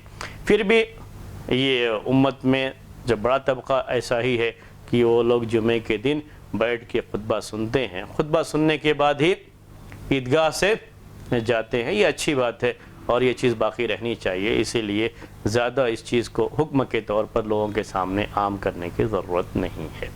پھر بھی یہ امت میں جو بڑا طبقہ ایسا ہی ہے کہ وہ لوگ جمعے کے دن بیٹھ کے خطبہ سنتے ہیں، خطبہ سننے کے بعد ہی عیدگاہ سے جاتے ہیں۔ یہ اچھی بات ہے اور یہ چیز باقی رہنی چاہیے، اسی لیے زیادہ اس چیز کو حکم کے طور پر لوگوں کے سامنے عام کرنے کی ضرورت نہیں ہے۔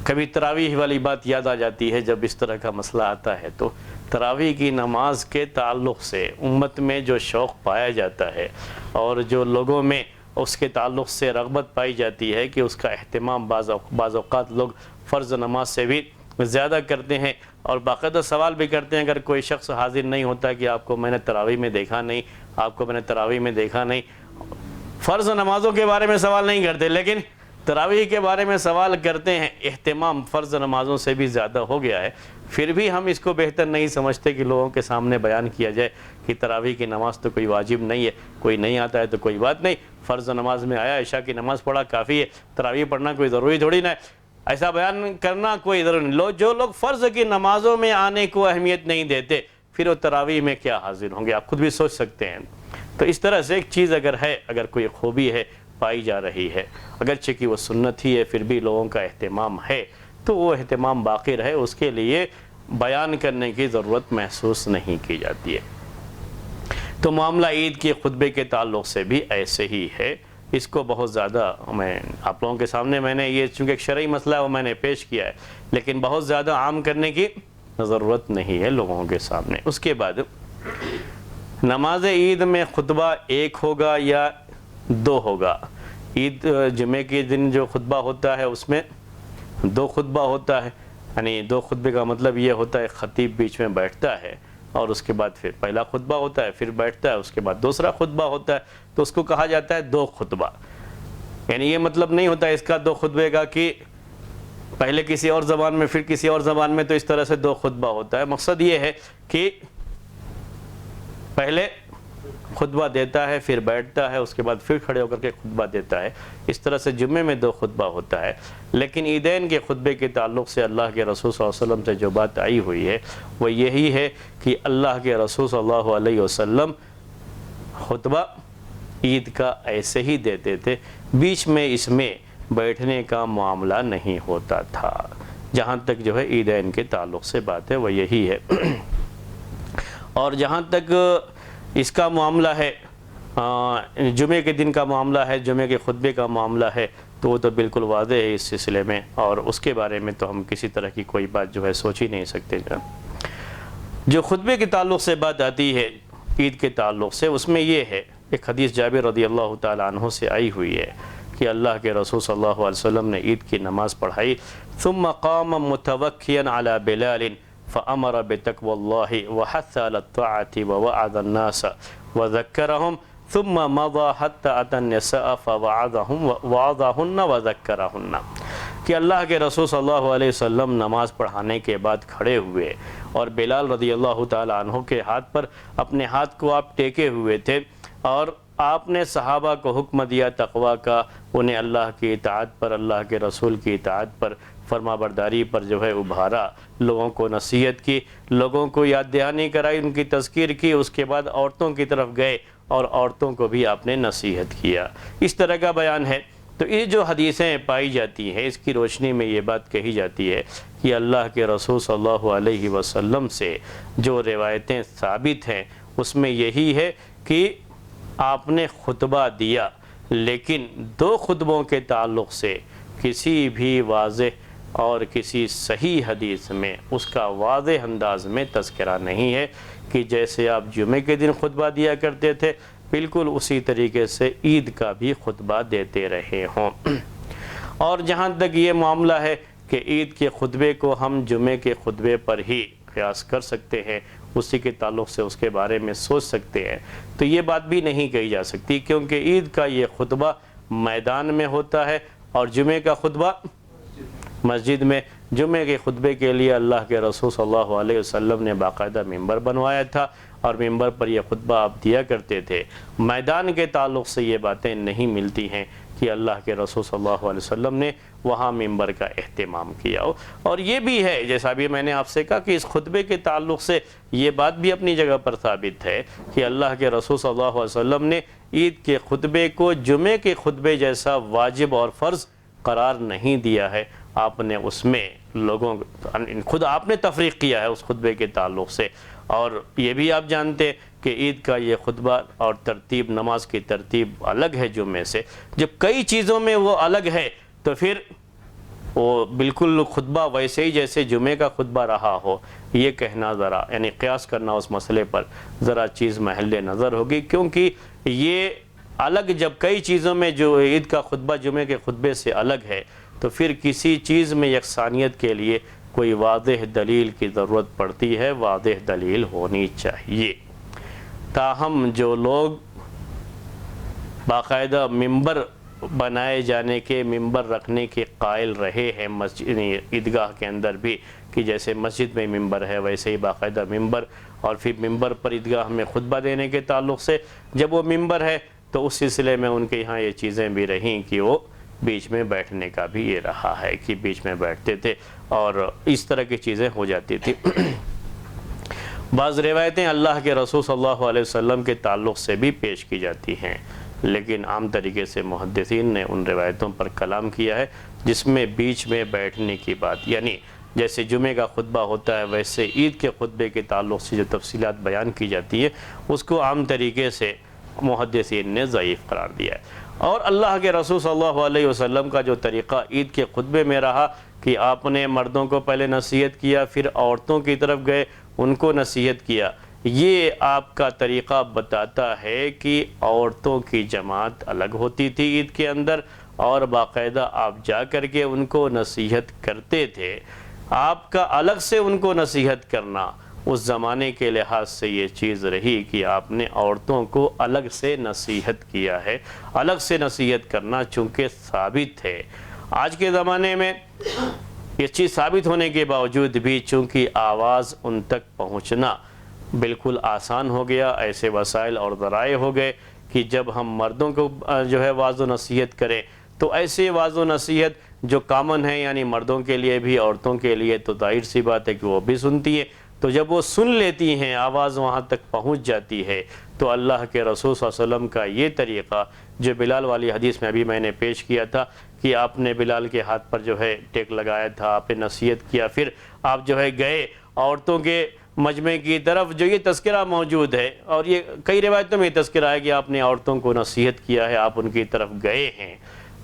کبھی تراویح والی بات یاد آ جاتی ہے جب اس طرح کا مسئلہ آتا ہے، تو تراویح کی نماز کے تعلق سے امت میں جو شوق پایا جاتا ہے اور جو لوگوں میں اس کے تعلق سے رغبت پائی جاتی ہے کہ اس کا اہتمام بعض اوقات لوگ فرض نماز سے بھی زیادہ کرتے ہیں اور باقاعدہ سوال بھی کرتے ہیں اگر کوئی شخص حاضر نہیں ہوتا کہ آپ کو میں نے تراویح میں دیکھا نہیں، آپ کو میں نے تراویح میں دیکھا نہیں۔ فرض نمازوں کے بارے میں سوال نہیں کرتے لیکن تراویح کے بارے میں سوال کرتے ہیں، اہتمام فرض نمازوں سے بھی زیادہ ہو گیا ہے۔ پھر بھی ہم اس کو بہتر نہیں سمجھتے کہ لوگوں کے سامنے بیان کیا جائے کہ تراویح کی نماز تو کوئی واجب نہیں ہے، کوئی نہیں آتا ہے تو کوئی بات نہیں، فرض نماز میں آیا، عشاء کی نماز پڑھا کافی ہے، تراویح پڑھنا کوئی ضروری تھوڑی نہ ہے، ایسا بیان کرنا کوئی ضروری نہیں۔ جو لوگ فرض کی نمازوں میں آنے کو اہمیت نہیں دیتے پھر وہ تراویح میں کیا حاضر ہوں گے، آپ خود بھی سوچ سکتے ہیں۔ تو اس طرح سے ایک چیز اگر ہے، اگر کوئی خوبی ہے پائی جا رہی ہے، اگرچہ کہ وہ سنت ہی ہے پھر بھی لوگوں کا اہتمام ہے تو وہ اہتمام باقی رہے، اس کے لیے بیان کرنے کی ضرورت محسوس نہیں کی جاتی ہے۔ تو معاملہ عید کے خطبے کے تعلق سے بھی ایسے ہی ہے، اس کو بہت زیادہ میں آپ لوگوں کے سامنے میں نے یہ چونکہ ایک شرعی مسئلہ ہے وہ میں نے پیش کیا ہے، لیکن بہت زیادہ عام کرنے کی ضرورت نہیں ہے لوگوں کے سامنے۔ اس کے بعد نماز عید میں خطبہ ایک ہوگا یا دو ہوگا؟ عید جمعے کے دن جو خطبہ ہوتا ہے اس میں دو خطبہ ہوتا ہے، یعنی دو خطبے کا مطلب یہ ہوتا ہے خطیب بیچ میں بیٹھتا ہے اور اس کے بعد پھر پہلا خطبہ ہوتا ہے، پھر بیٹھتا ہے، اس کے بعد دوسرا خطبہ ہوتا ہے، تو اس کو کہا جاتا ہے دو خطبہ۔ یعنی یہ مطلب نہیں ہوتا اس کا دو خطبے کا کہ پہلے کسی اور زبان میں پھر کسی اور زبان میں، تو اس طرح سے دو خطبہ ہوتا ہے۔ مقصد یہ ہے کہ پہلے خطبہ دیتا ہے پھر بیٹھتا ہے، اس کے بعد پھر کھڑے ہو کر کے خطبہ دیتا ہے، اس طرح سے جمعے میں دو خطبہ ہوتا ہے۔ لیکن عیدین کے خطبے کے تعلق سے اللہ کے رسول صلی اللہ علیہ وسلم سے جو بات آئی ہوئی ہے وہ یہی ہے کہ اللہ کے رسول صلی اللہ علیہ وسلم خطبہ عید کا ایسے ہی دیتے تھے، بیچ میں اس میں بیٹھنے کا معاملہ نہیں ہوتا تھا۔ جہاں تک جو ہے عیدین کے تعلق سے بات ہے وہ یہی ہے۔ اور جہاں تک اس کا معاملہ ہے جمعے کے دن کا معاملہ ہے، جمعے کے خطبے کا معاملہ ہے، تو وہ تو بالکل واضح ہے اس سلسلے میں، اور اس کے بارے میں تو ہم کسی طرح کی کوئی بات جو ہے سوچ ہی نہیں سکتے۔ جو خطبے کے تعلق سے بات آتی ہے عید کے تعلق سے، اس میں یہ ہے ایک حدیث جابر رضی اللہ تعالیٰ عنہ سے آئی ہوئی ہے کہ اللہ کے رسول صلی اللہ علیہ وسلم نے عید کی نماز پڑھائی، ثم قام متوکیا علی بلال فأمر بتقوى الله وحث على الطاعة ووعظ الناس وذكرهم ثم مضى حتى أتى النساء فوعظهن وذكرهن کہ اللہ کے رسول صلی اللہ علیہ وسلم نماز پڑھانے کے بعد کھڑے ہوئے اور بلال رضی اللہ تعالیٰ عنہ کے ہاتھ پر اپنے ہاتھ کو آپ ٹیکے ہوئے تھے اور آپ نے صحابہ کو حکم دیا تقوی کا، انہیں اللہ کی اطاعت پر، اللہ کے رسول کی اطاعت پر، فرما برداری پر جو ہے ابھارا، لوگوں کو نصیحت کی، لوگوں کو یاد دہانی کرائی، ان کی تذکیر کی، اس کے بعد عورتوں کی طرف گئے اور عورتوں کو بھی آپ نے نصیحت کیا۔ اس طرح کا بیان ہے۔ تو یہ جو حدیثیں پائی جاتی ہیں اس کی روشنی میں یہ بات کہی جاتی ہے کہ اللہ کے رسول صلی اللہ علیہ وسلم سے جو روایتیں ثابت ہیں اس میں یہی ہے کہ آپ نے خطبہ دیا، لیکن دو خطبوں کے تعلق سے کسی بھی واضح اور کسی صحیح حدیث میں اس کا واضح انداز میں تذکرہ نہیں ہے کہ جیسے آپ جمعے کے دن خطبہ دیا کرتے تھے بالکل اسی طریقے سے عید کا بھی خطبہ دیتے رہے ہوں۔ اور جہاں تک یہ معاملہ ہے کہ عید کے خطبے کو ہم جمعے کے خطبے پر ہی قیاس کر سکتے ہیں، اسی کے تعلق سے اس کے بارے میں سوچ سکتے ہیں، تو یہ بات بھی نہیں کہی جا سکتی، کیونکہ عید کا یہ خطبہ میدان میں ہوتا ہے اور جمعے کا خطبہ مسجد میں۔ جمعے کے خطبے کے لیے اللہ کے رسول صلی اللہ علیہ وسلم نے باقاعدہ ممبر بنوایا تھا اور ممبر پر یہ خطبہ آپ دیا کرتے تھے۔ میدان کے تعلق سے یہ باتیں نہیں ملتی ہیں کہ اللہ کے رسول صلی اللہ علیہ وسلم نے وہاں ممبر کا اہتمام کیا ہو۔ اور یہ بھی ہے جیسا بھی میں نے آپ سے کہا کہ اس خطبے کے تعلق سے یہ بات بھی اپنی جگہ پر ثابت ہے کہ اللہ کے رسول صلی اللہ علیہ وسلم نے عید کے خطبے کو جمعے کے خطبے جیسا واجب اور فرض قرار نہیں دیا ہے۔ آپ نے اس میں لوگوں خود آپ نے تفریق کیا ہے اس خطبے کے تعلق سے۔ اور یہ بھی آپ جانتے کہ عید کا یہ خطبہ اور ترتیب، نماز کی ترتیب الگ ہے جمعے سے۔ جب کئی چیزوں میں وہ الگ ہے تو پھر وہ بالکل خطبہ ویسے ہی جیسے جمعے کا خطبہ رہا ہو، یہ کہنا ذرا یعنی قیاس کرنا اس مسئلے پر ذرا چیز محل نظر ہوگی، کیونکہ یہ الگ جب کئی چیزوں میں جو عید کا خطبہ جمعے کے خطبے سے الگ ہے تو پھر کسی چیز میں یکسانیت کے لیے کوئی واضح دلیل کی ضرورت پڑتی ہے، واضح دلیل ہونی چاہیے۔ تاہم جو لوگ باقاعدہ ممبر بنائے جانے کے، ممبر رکھنے کے قائل رہے ہیں مسجد عیدگاہ کے اندر بھی، کہ جیسے مسجد میں ممبر ہے ویسے ہی باقاعدہ ممبر، اور پھر ممبر پر عیدگاہ میں خطبہ دینے کے تعلق سے جب وہ ممبر ہے تو اس سلسلے میں ان کے یہاں یہ چیزیں بھی رہیں کہ وہ بیچ میں بیٹھنے کا بھی یہ رہا ہے کہ بیچ میں بیٹھتے تھے اور اس طرح کی چیزیں ہو جاتی تھی۔ بعض روایتیں اللہ کے رسول صلی اللہ علیہ وسلم کے تعلق سے بھی پیش کی جاتی ہیں، لیکن عام طریقے سے محدثین نے ان روایتوں پر کلام کیا ہے جس میں بیچ میں بیٹھنے کی بات، یعنی جیسے جمعے کا خطبہ ہوتا ہے ویسے عید کے خطبے کے تعلق سے جو تفصیلات بیان کی جاتی ہے اس کو عام طریقے سے محدثین نے ضعیف قرار دیا ہے۔ اور اللہ کے رسول صلی اللہ علیہ وسلم کا جو طریقہ عید کے خطبے میں رہا کہ آپ نے مردوں کو پہلے نصیحت کیا، پھر عورتوں کی طرف گئے ان کو نصیحت کیا، یہ آپ کا طریقہ بتاتا ہے کہ عورتوں کی جماعت الگ ہوتی تھی عید کے اندر اور باقاعدہ آپ جا کر کے ان کو نصیحت کرتے تھے۔ آپ کا الگ سے ان کو نصیحت کرنا اس زمانے کے لحاظ سے یہ چیز رہی کہ آپ نے عورتوں کو الگ سے نصیحت کیا ہے۔ الگ سے نصیحت کرنا چونکہ ثابت ہے، آج کے زمانے میں یہ چیز ثابت ہونے کے باوجود بھی چونکہ آواز ان تک پہنچنا بالکل آسان ہو گیا، ایسے وسائل اور ذرائع ہو گئے کہ جب ہم مردوں کو جو ہے واعظ و نصیحت کریں تو ایسے واعظ و نصیحت جو کامن ہے یعنی مردوں کے لیے بھی عورتوں کے لیے تو ظاہر سی بات ہے کہ وہ بھی سنتی ہے، تو جب وہ سن لیتی ہیں آواز وہاں تک پہنچ جاتی ہے تو اللہ کے رسول صلی اللہ علیہ وسلم کا یہ طریقہ جو بلال والی حدیث میں ابھی میں نے پیش کیا تھا کہ آپ نے بلال کے ہاتھ پر جو ہے ٹیک لگایا تھا، آپ نے نصیحت کیا، پھر آپ جو ہے گئے عورتوں کے مجمع کی طرف، جو یہ تذکرہ موجود ہے اور یہ کئی روایتوں میں یہ تذکرہ ہے کہ آپ نے عورتوں کو نصیحت کیا ہے، آپ ان کی طرف گئے ہیں،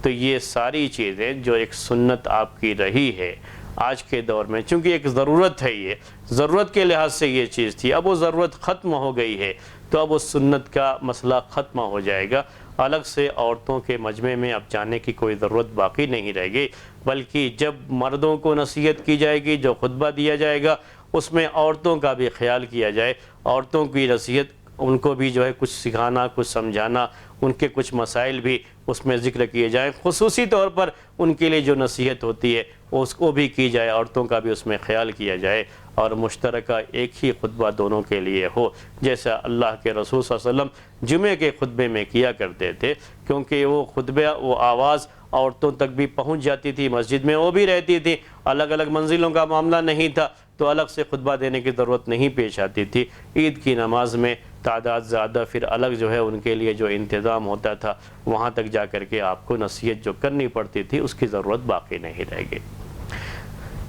تو یہ ساری چیزیں جو ایک سنت آپ کی رہی ہے آج کے دور میں، چونکہ ایک ضرورت ہے، یہ ضرورت کے لحاظ سے یہ چیز تھی، اب وہ ضرورت ختم ہو گئی ہے تو اب اس سنت کا مسئلہ ختم ہو جائے گا، الگ سے عورتوں کے مجمع میں اب جانے کی کوئی ضرورت باقی نہیں رہے گی، بلکہ جب مردوں کو نصیحت کی جائے گی، جو خطبہ دیا جائے گا اس میں عورتوں کا بھی خیال کیا جائے، عورتوں کی نصیحت ان کو بھی جو ہے کچھ سکھانا، کچھ سمجھانا، ان کے کچھ مسائل بھی اس میں ذکر کیے جائیں، خصوصی طور پر ان کے لیے جو نصیحت ہوتی ہے اس کو بھی کی جائے، عورتوں کا بھی اس میں خیال کیا جائے اور مشترکہ ایک ہی خطبہ دونوں کے لیے ہو، جیسا اللہ کے رسول صلی اللہ علیہ وسلم جمعے کے خطبے میں کیا کرتے تھے، کیونکہ وہ خطبہ وہ آواز عورتوں تک بھی پہنچ جاتی تھی، مسجد میں وہ بھی رہتی تھی، الگ الگ منزلوں کا معاملہ نہیں تھا تو الگ سے خطبہ دینے کی ضرورت نہیں پیش آتی تھی۔ عید کی نماز میں تعداد زیادہ، پھر الگ جو ہے ان کے لیے جو انتظام ہوتا تھا وہاں تک جا کر کے آپ کو نصیحت جو کرنی پڑتی تھی اس کی ضرورت باقی نہیں رہ گئی۔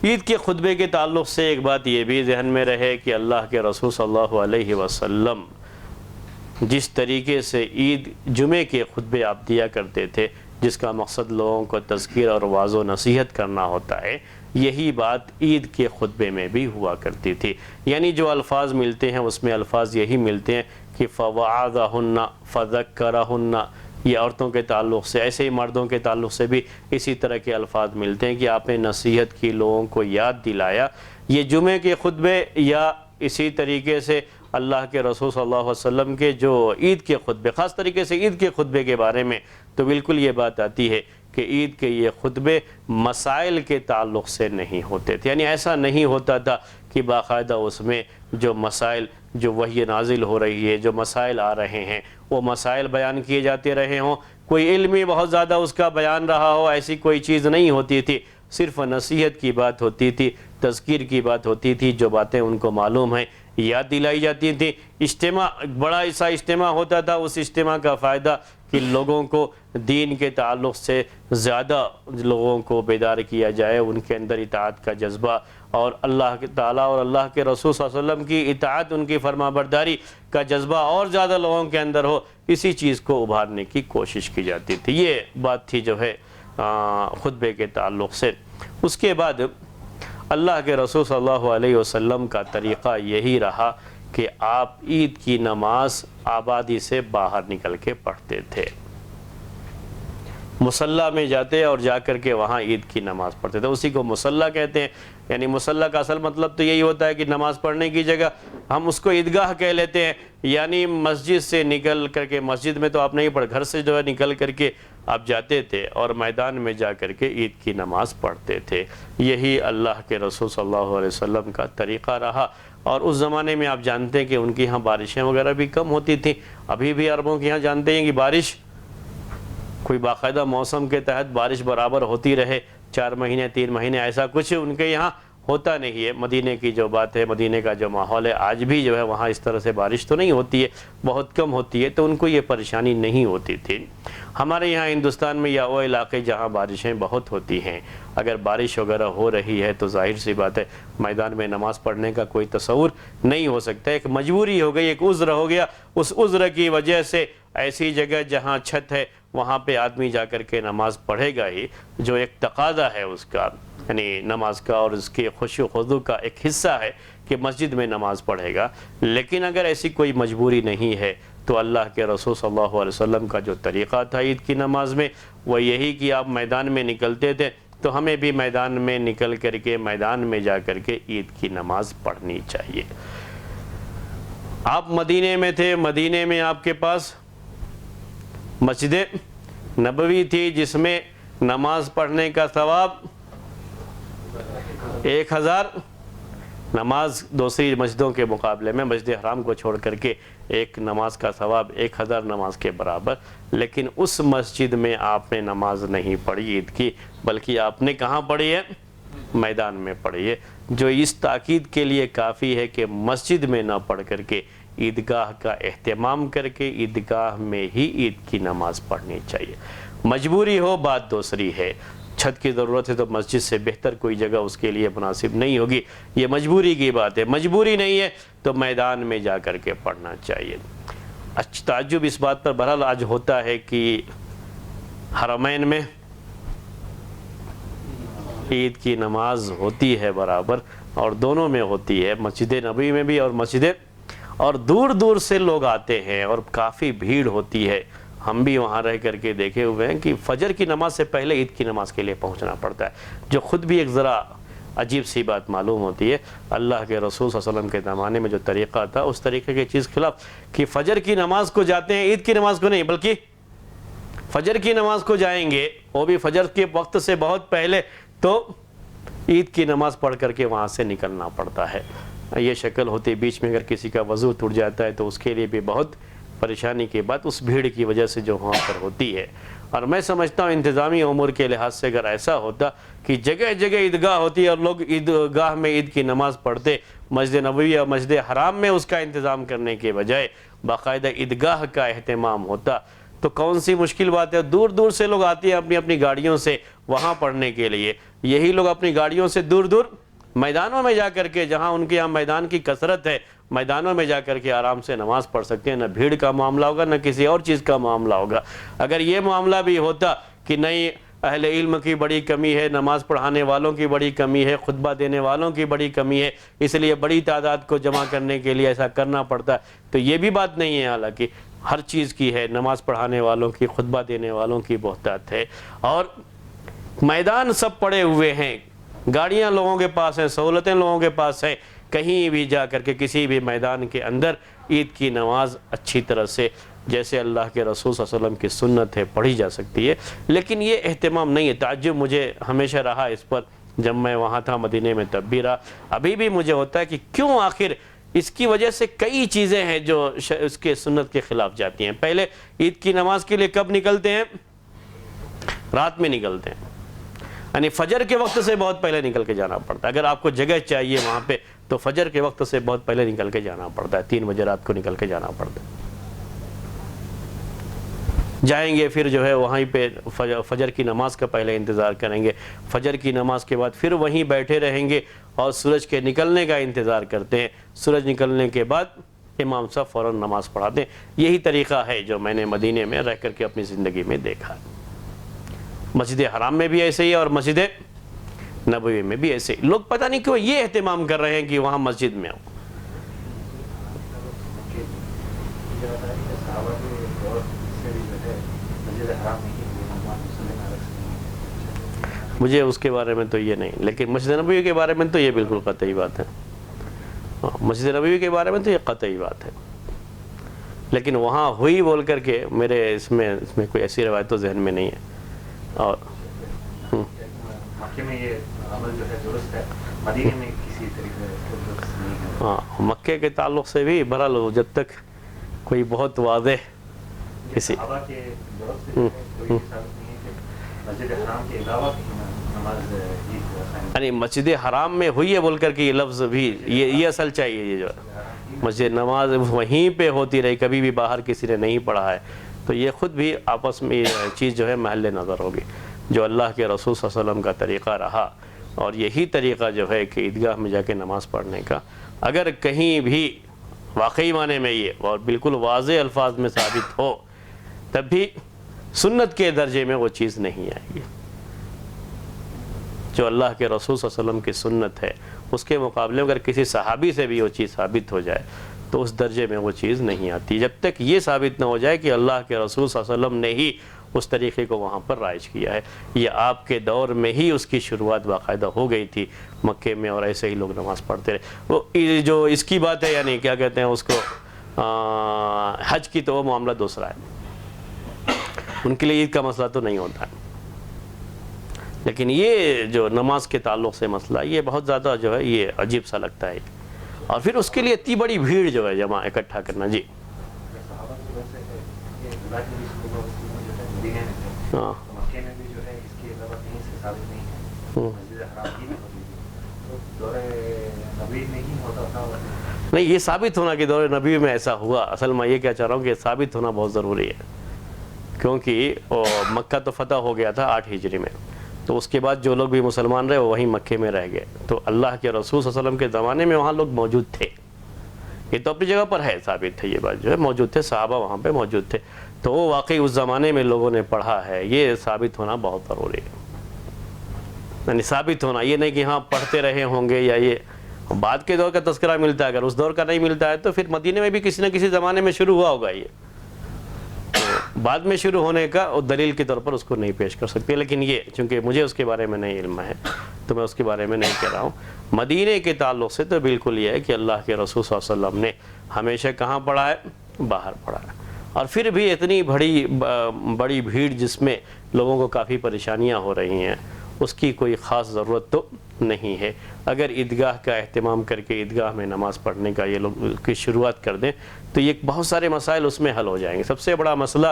عید کے خطبے کے تعلق سے ایک بات یہ بھی ذہن میں رہے کہ اللہ کے رسول صلی اللہ علیہ وسلم جس طریقے سے عید جمعے کے خطبے آپ دیا کرتے تھے، جس کا مقصد لوگوں کو تذکیر اور واعظ و نصیحت کرنا ہوتا ہے، یہی بات عید کے خطبے میں بھی ہوا کرتی تھی۔ یعنی جو الفاظ ملتے ہیں اس میں الفاظ یہی ملتے ہیں کہ فَوَعَظَهُنَّ فَذَكَّرَهُنَّ، یہ عورتوں کے تعلق سے، ایسے ہی مردوں کے تعلق سے بھی اسی طرح کے الفاظ ملتے ہیں کہ آپ نے نصیحت کی، لوگوں کو یاد دلایا۔ یہ جمعے کے خطبے یا اسی طریقے سے اللہ کے رسول صلی اللہ علیہ وسلم کے جو عید کے خطبے، خاص طریقے سے عید کے خطبے کے بارے میں تو بالکل یہ بات آتی ہے کہ عید کے یہ خطبے مسائل کے تعلق سے نہیں ہوتے تھے، یعنی ایسا نہیں ہوتا تھا کہ باقاعدہ اس میں جو مسائل، جو وحی نازل ہو رہی ہے، جو مسائل آ رہے ہیں وہ مسائل بیان کیے جاتے رہے ہوں، کوئی علمی بہت زیادہ اس کا بیان رہا ہو، ایسی کوئی چیز نہیں ہوتی تھی۔ صرف نصیحت کی بات ہوتی تھی، تذکیر کی بات ہوتی تھی، جو باتیں ان کو معلوم ہیں یاد دلائی جاتی تھی۔ اجتماع، بڑا ایسا اجتماع ہوتا تھا، اس اجتماع کا فائدہ کہ لوگوں کو دین کے تعلق سے زیادہ لوگوں کو بیدار کیا جائے، ان کے اندر اطاعت کا جذبہ اور اللہ تعالیٰ اور اللہ کے رسول صلی اللہ علیہ وسلم کی اطاعت، ان کی فرما برداری کا جذبہ اور زیادہ لوگوں کے اندر ہو، اسی چیز کو ابھارنے کی کوشش کی جاتی تھی۔ یہ بات تھی جو ہے خطبے کے تعلق سے۔ اس کے بعد اللہ کے رسول صلی اللہ علیہ وسلم کا طریقہ یہی رہا کہ آپ عید کی نماز آبادی سے باہر نکل کے پڑھتے تھے، مصلی میں جاتے اور جا کر کے وہاں عید کی نماز پڑھتے تھے، اسی کو مصلی کہتے ہیں۔ یعنی مصلی کا اصل مطلب تو یہی ہوتا ہے کہ نماز پڑھنے کی جگہ، ہم اس کو عیدگاہ کہہ لیتے ہیں، یعنی مسجد سے نکل کر کے، مسجد میں تو آپ نہیں پڑھ، گھر سے جو ہے نکل کر کے آپ جاتے تھے اور میدان میں جا کر کے عید کی نماز پڑھتے تھے۔ یہی اللہ کے رسول صلی اللہ علیہ وسلم کا طریقہ رہا۔ اور اس زمانے میں آپ جانتے ہیں کہ ان کی یہاں بارشیں وغیرہ بھی کم ہوتی تھیں، ابھی بھی عربوں کے یہاں جانتے ہیں کہ بارش کوئی باقاعدہ موسم کے تحت بارش برابر ہوتی رہے 4 مہینے 3 مہینے، ایسا کچھ ان کے یہاں ہوتا نہیں ہے۔ مدینے کی جو بات ہے، مدینے کا جو ماحول ہے، آج بھی جو ہے وہاں اس طرح سے بارش تو نہیں ہوتی ہے، بہت کم ہوتی ہے، تو ان کو یہ پریشانی نہیں ہوتی تھی۔ ہمارے یہاں ہندوستان میں یا وہ علاقے جہاں بارشیں بہت ہوتی ہیں، اگر بارش وغیرہ ہو رہی ہے تو ظاہر سی بات ہے میدان میں نماز پڑھنے کا کوئی تصور نہیں ہو سکتا۔ ایک مجبوری ہو گئی، ایک عذر ہو گیا، اس عذر کی وجہ سے ایسی جگہ جہاں چھت ہے وہاں پہ آدمی جا کر کے نماز پڑھے گا ہی، جو ایک تقاضا ہے اس کا، یعنی نماز کا اور اس کے خشوع و خضوع کا ایک حصہ ہے کہ مسجد میں نماز پڑھے گا۔ لیکن اگر ایسی کوئی مجبوری نہیں ہے تو اللہ کے رسول صلی اللہ علیہ وسلم کا جو طریقہ تھا عید کی نماز میں وہ یہی کہ آپ میدان میں نکلتے تھے، تو ہمیں بھی میدان میں نکل کر کے، میدان میں جا کر کے عید کی نماز پڑھنی چاہیے۔ آپ مدینے میں تھے، مدینے میں آپ کے پاس مسجد نبوی تھی جس میں نماز پڑھنے کا ثواب 1000 نماز دوسری مسجدوں کے مقابلے میں، مسجد حرام کو چھوڑ کر کے ایک نماز کا ثواب 1000 نماز کے برابر۔ لیکن اس مسجد میں آپ نے نماز نہیں پڑھی عید کی، بلکہ آپ نے کہاں پڑھی ہے؟ میدان میں پڑھی ہے، جو اس تاکید کے لیے کافی ہے کہ مسجد میں نہ پڑھ کر کے عیدگاہ کا اہتمام کر کے عیدگاہ میں ہی عید کی نماز پڑھنی چاہیے۔ مجبوری ہو بات دوسری ہے، چھت کی ضرورت ہے تو مسجد سے بہتر کوئی جگہ اس کے لیے مناسب نہیں ہوگی، یہ مجبوری کی بات ہے۔ مجبوری نہیں ہے تو میدان میں جا کر کے پڑھنا چاہیے۔ تعجب اس بات پر بہرحال آج ہوتا ہے کہ حرمین میں عید کی نماز ہوتی ہے برابر، اور دونوں میں ہوتی ہے، مسجد نبوی میں بھی اور مسجد، اور دور دور سے لوگ آتے ہیں اور کافی بھیڑ ہوتی ہے۔ ہم بھی وہاں رہ کر کے دیکھے ہوئے ہیں کہ فجر کی نماز سے پہلے عید کی نماز کے لیے پہنچنا پڑتا ہے، جو خود بھی ایک ذرا عجیب سی بات معلوم ہوتی ہے۔ اللہ کے رسول صلی اللہ علیہ وسلم کے زمانے میں جو طریقہ تھا اس طریقے کی چیز خلاف کہ فجر کی نماز کو جاتے ہیں، عید کی نماز کو نہیں، بلکہ فجر کی نماز کو جائیں گے، وہ بھی فجر کے وقت سے بہت پہلے، تو عید کی نماز پڑھ کر کے وہاں سے نکلنا پڑتا ہے۔ یہ شکل ہوتی، بیچ میں اگر کسی کا وضو ٹوٹ جاتا ہے تو اس کے لیے بھی بہت پریشانی کی بات اس بھیڑ کی وجہ سے جو وہاں پر ہوتی ہے۔ اور میں سمجھتا ہوں انتظامی امور کے لحاظ سے اگر ایسا ہوتا کہ جگہ جگہ عیدگاہ ہوتی اور لوگ عیدگاہ میں عید کی نماز پڑھتے، مسجد نبوی اور مسجد حرام میں اس کا انتظام کرنے کے بجائے باقاعدہ عیدگاہ کا اہتمام ہوتا، تو کون سی مشکل بات ہے؟ دور دور سے لوگ آتے ہیں اپنی اپنی گاڑیوں سے وہاں پڑھنے کے لیے، یہی لوگ اپنی گاڑیوں سے دور دور میدانوں میں جا کر کے، جہاں ان کے یہاں میدان کی کثرت ہے، میدانوں میں جا کر کے آرام سے نماز پڑھ سکتے ہیں، نہ بھیڑ کا معاملہ ہوگا نہ کسی اور چیز کا معاملہ ہوگا۔ اگر یہ معاملہ بھی ہوتا کہ نہیں اہل علم کی بڑی کمی ہے، نماز پڑھانے والوں کی بڑی کمی ہے، خطبہ دینے والوں کی بڑی کمی ہے، اس لیے بڑی تعداد کو جمع کرنے کے لیے ایسا کرنا پڑتا ہے، تو یہ بھی بات نہیں ہے، حالانکہ ہر چیز کی ہے، نماز پڑھانے والوں کی، خطبہ دینے والوں کی بہتات ہے، اور میدان سب پڑے ہوئے ہیں، گاڑیاں لوگوں کے پاس ہیں، سہولتیں لوگوں کے پاس ہیں، کہیں بھی جا کر کے کسی بھی میدان کے اندر عید کی نماز اچھی طرح سے جیسے اللہ کے رسول صلی اللہ علیہ وسلم کی سنت ہے پڑھی جا سکتی ہے، لیکن یہ اہتمام نہیں ہے۔ تعجب مجھے ہمیشہ رہا اس پر، جب میں وہاں تھا مدینے میں تب بھی رہا، ابھی بھی مجھے ہوتا ہے کہ کیوں آخر اس کی وجہ سے کئی چیزیں ہیں جو اس کے سنت کے خلاف جاتی ہیں۔ پہلے عید کی نماز کے لیے کب نکلتے ہیں؟ رات میں نکلتے ہیں، یعنی فجر کے وقت سے بہت پہلے نکل کے جانا پڑتا ہے۔ اگر آپ کو جگہ چاہیے وہاں پہ تو فجر کے وقت سے بہت پہلے نکل کے جانا پڑتا ہے، 3 بجے رات کو نکل کے جانا پڑتا ہے۔ جائیں گے پھر جو ہے وہیں پہ فجر کی نماز کا پہلے انتظار کریں گے، فجر کی نماز کے بعد پھر وہیں بیٹھے رہیں گے اور سورج کے نکلنے کا انتظار کرتے ہیں، سورج نکلنے کے بعد امام صاحب فوراً نماز پڑھاتے ہیں۔ یہی طریقہ ہے جو میں نے مدینے میں رہ کر کے اپنی زندگی میں دیکھا۔ مسجد حرام میں بھی ایسے ہی اور مسجد نبوی میں بھی ایسے ہی۔ لوگ پتہ نہیں کیوں یہ اہتمام کر رہے ہیں کہ وہاں مسجد میں ہو۔ مجھے اس کے بارے میں تو یہ نہیں، لیکن مسجد نبوی کے بارے میں تو یہ بالکل قطعی بات ہے۔ مسجد نبوی کے بارے میں تو یہ قطعی بات ہے، لیکن وہاں ہوئی بول کر کے میرے اس میں کوئی ایسی روایت تو ذہن میں نہیں ہے۔ اور
مکے میں یہ عمل جو ہے درست ہے، مدینے میں کسی طریقے سے درست نہیں ہے۔
ہاں، مکے کے تعلق سے بھی بہرحال جب تک کوئی بہت واضح کسی
صحابہ کے دور سے جو ہے کوئی ثابت نہیں ہے کہ مسجد حرام کے علاوہ کہیں نماز عید قائم،
یعنی مسجد حرام میں ہوئی ہے بول کر کے یہ لفظ بھی یہ اصل چاہیے، یہ جو مسجد نماز وہیں پہ ہوتی رہی، کبھی بھی باہر کسی نے نہیں پڑھا ہے، تو یہ خود بھی آپس میں یہ چیز جو ہے محل نظر ہوگی۔ جو اللہ کے رسول صلی اللہ علیہ وسلم کا طریقہ رہا اور یہی طریقہ جو ہے کہ عیدگاہ میں جا کے نماز پڑھنے کا، اگر کہیں بھی واقعی معنی میں یہ اور بالکل واضح الفاظ میں ثابت ہو، تب بھی سنت کے درجے میں وہ چیز نہیں آئے گی۔ جو اللہ کے رسول صلی اللہ علیہ وسلم کی سنت ہے اس کے مقابلے میں اگر کسی صحابی سے بھی وہ چیز ثابت ہو جائے تو اس درجے میں وہ چیز نہیں آتی، جب تک یہ ثابت نہ ہو جائے کہ اللہ کے رسول صلی اللہ علیہ وسلم نے ہی اس طریقے کو وہاں پر رائج کیا ہے۔ یہ آپ کے دور میں ہی اس کی شروعات باقاعدہ ہو گئی تھی مکے میں، اور ایسے ہی لوگ نماز پڑھتے رہے۔ وہ جو اس کی بات ہے، یعنی کیا کہتے ہیں اس کو، حج کی، تو وہ معاملہ دوسرا ہے، ان کے لیے عید کا مسئلہ تو نہیں ہوتا ہے، لیکن یہ جو نماز کے تعلق سے مسئلہ یہ بہت زیادہ جو ہے یہ عجیب سا لگتا ہے، اور پھر اس کے لیے اتنی بڑی بھیڑ جو ہے جمع اکٹھا کرنا۔ جی
صحابہ کی وجہ سے یہ اللہ کے رسول جو ہے مدینے میں تھے،
ہاں،
مکے میں بھی جو ہے اس کے علاوہ کہیں سے ثابت نہیں ہے، مسجد حرام ہی میں ہوتی تھی، تو دور نبی میں ہی ہوتا تھا۔
نہیں، یہ ثابت ہونا کہ دور نبی میں ایسا ہوا، اصل میں یہ کیا چاہ رہا ہوں کہ ثابت ہونا بہت ضروری ہے، کیونکہ مکہ تو فتح ہو گیا تھا 8 ہجری میں، تو اس کے بعد جو لوگ بھی مسلمان رہے وہ وہیں مکے میں رہ گئے، تو اللہ کے رسول صلی اللہ علیہ وسلم کے زمانے میں وہاں لوگ موجود تھے، یہ تو اپنی جگہ پر ہے، ثابت ہے یہ بات جو ہے، موجود تھے، صحابہ وہاں پہ موجود تھے، تو وہ واقعی اس زمانے میں لوگوں نے پڑھا ہے، یہ ثابت ہونا بہت ضروری ہے، یعنی ثابت ہونا، یہ نہیں کہ ہاں پڑھتے رہے ہوں گے یا یہ بعد کے دور کا تذکرہ ملتا ہے، اگر اس دور کا نہیں ملتا ہے تو پھر مدینے میں بھی کسی نہ کسی زمانے میں شروع ہوا ہوگا، یہ بعد میں شروع ہونے کا دلیل کے طور پر اس کو نہیں پیش کر سکتے، لیکن یہ چونکہ مجھے اس کے بارے میں نہیں علم ہے تو میں اس کے بارے میں نہیں کہہ رہا ہوں۔ مدینے کے تعلق سے تو بالکل یہ ہے کہ اللہ کے رسول صلی اللہ علیہ وسلم نے ہمیشہ کہاں پڑھا ہے؟ باہر پڑھا ہے، اور پھر بھی اتنی بڑی بھیڑ جس میں لوگوں کو کافی پریشانیاں ہو رہی ہیں، اس کی کوئی خاص ضرورت تو نہیں ہے۔ اگر عیدگاہ کا اہتمام کر کے عیدگاہ میں نماز پڑھنے کا یہ لوگ کی شروعات کر دیں تو یہ بہت سارے مسائل اس میں حل ہو جائیں گے۔ سب سے بڑا مسئلہ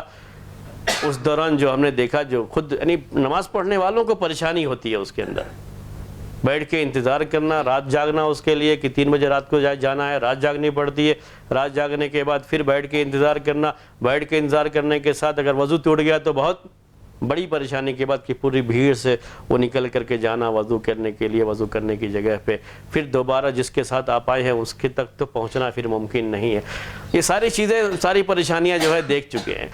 اس دوران جو ہم نے دیکھا، جو خود یعنی نماز پڑھنے والوں کو پریشانی ہوتی ہے اس کے اندر، بیٹھ کے انتظار کرنا، رات جاگنا اس کے لیے کہ 3 بجے رات کو جانا ہے، رات جاگنی پڑتی ہے، رات جاگنے کے بعد پھر بیٹھ کے انتظار کرنا، بیٹھ کے انتظار کرنے کے ساتھ اگر وضو ٹوٹ گیا تو بہت بڑی پریشانی کے بعد کہ پوری بھیڑ سے وہ نکل کر کے جانا وضو کرنے کے لیے، وضو کرنے کی جگہ پہ پھر دوبارہ جس کے ساتھ آپ آئے ہیں اس کے تک تو پہنچنا پھر ممکن نہیں ہے۔ یہ ساری چیزیں، ساری پریشانیاں جو ہے دیکھ چکے ہیں۔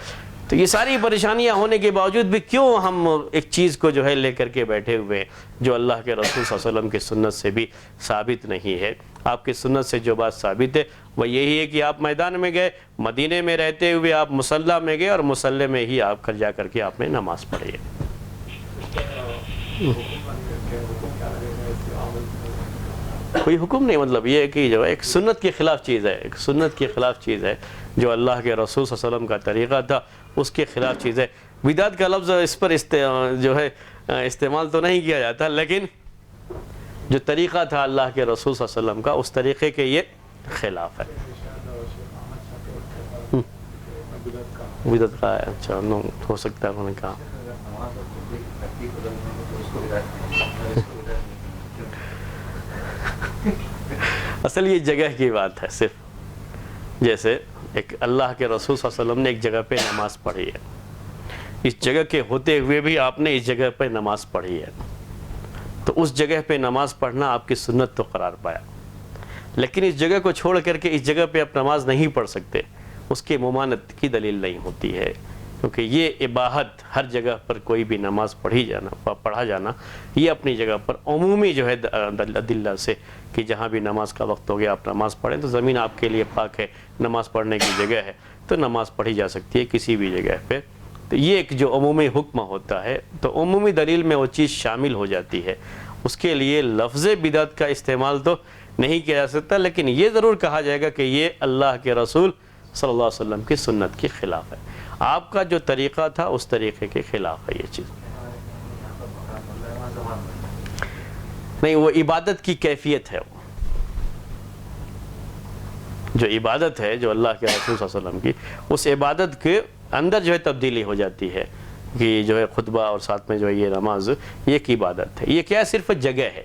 تو یہ ساری پریشانیاں ہونے کے باوجود بھی کیوں ہم ایک چیز کو جو ہے لے کر کے بیٹھے ہوئے ہیں جو اللہ کے رسول صلی اللہ علیہ وسلم کی سنت سے بھی ثابت نہیں ہے. آپ کی سنت سے جو بات ثابت ہے وہ یہی ہے کہ آپ میدان میں گئے, مدینے میں رہتے ہوئے آپ مصلی میں گئے اور مصلی میں ہی آپ جا کر کے آپ نے نماز پڑھی ہے. کوئی حکم نہیں, مطلب یہ ہے کہ جو ایک سنت کے خلاف چیز ہے, ایک سنت کے خلاف چیز ہے جو اللہ کے رسول صلی اللہ علیہ وسلم کا طریقہ تھا اس کے خلاف چیز ہے. بدعت کا لفظ اس پر جو ہے استعمال تو نہیں کیا جاتا, لیکن جو طریقہ تھا اللہ کے رسول صلی اللہ علیہ وسلم کا اس طریقے کے یہ خلاف ہے. بدعت کا ہے, اچھا ہو سکتا ہے انہوں نے کہا. اصل یہ جگہ کی بات ہے صرف, جیسے ایک اللہ کے رسول صلی اللہ علیہ وسلم نے ایک جگہ پہ نماز پڑھی ہے, اس جگہ کے ہوتے ہوئے بھی آپ نے اس جگہ پہ نماز پڑھی ہے, تو اس جگہ پہ نماز پڑھنا آپ کی سنت تو قرار پایا. لیکن اس جگہ کو چھوڑ کر کے اس جگہ پہ آپ نماز نہیں پڑھ سکتے, اس کے ممانعت کی دلیل نہیں ہوتی ہے, کیونکہ یہ اباحت ہر جگہ پر کوئی بھی نماز پڑھا جانا یہ اپنی جگہ پر عمومی جو ہے ادلہ سے کہ جہاں بھی نماز کا وقت ہو گیا آپ نماز پڑھیں, تو زمین آپ کے لیے پاک ہے, نماز پڑھنے کی جگہ ہے, تو نماز پڑھی جا سکتی ہے کسی بھی جگہ پہ. تو یہ ایک جو عمومی حکم ہوتا ہے تو عمومی دلیل میں وہ چیز شامل ہو جاتی ہے, اس کے لیے لفظ بدعت کا استعمال تو نہیں کیا جا سکتا, لیکن یہ ضرور کہا جائے گا کہ یہ اللہ کے رسول صلی اللہ علیہ وسلم کی سنت کے خلاف ہے, آپ کا جو طریقہ تھا اس طریقے کے خلاف ہے یہ چیز. نہیں, وہ عبادت کی کیفیت ہے, جو عبادت ہے جو اللہ کے رسول صلی اللہ علیہ وسلم کی, اس عبادت کے اندر جو ہے تبدیلی ہو جاتی ہے کہ جو ہے خطبہ اور ساتھ میں جو ہے یہ نماز یہ ایک عبادت ہے. یہ کیا ہے, صرف جگہ ہے.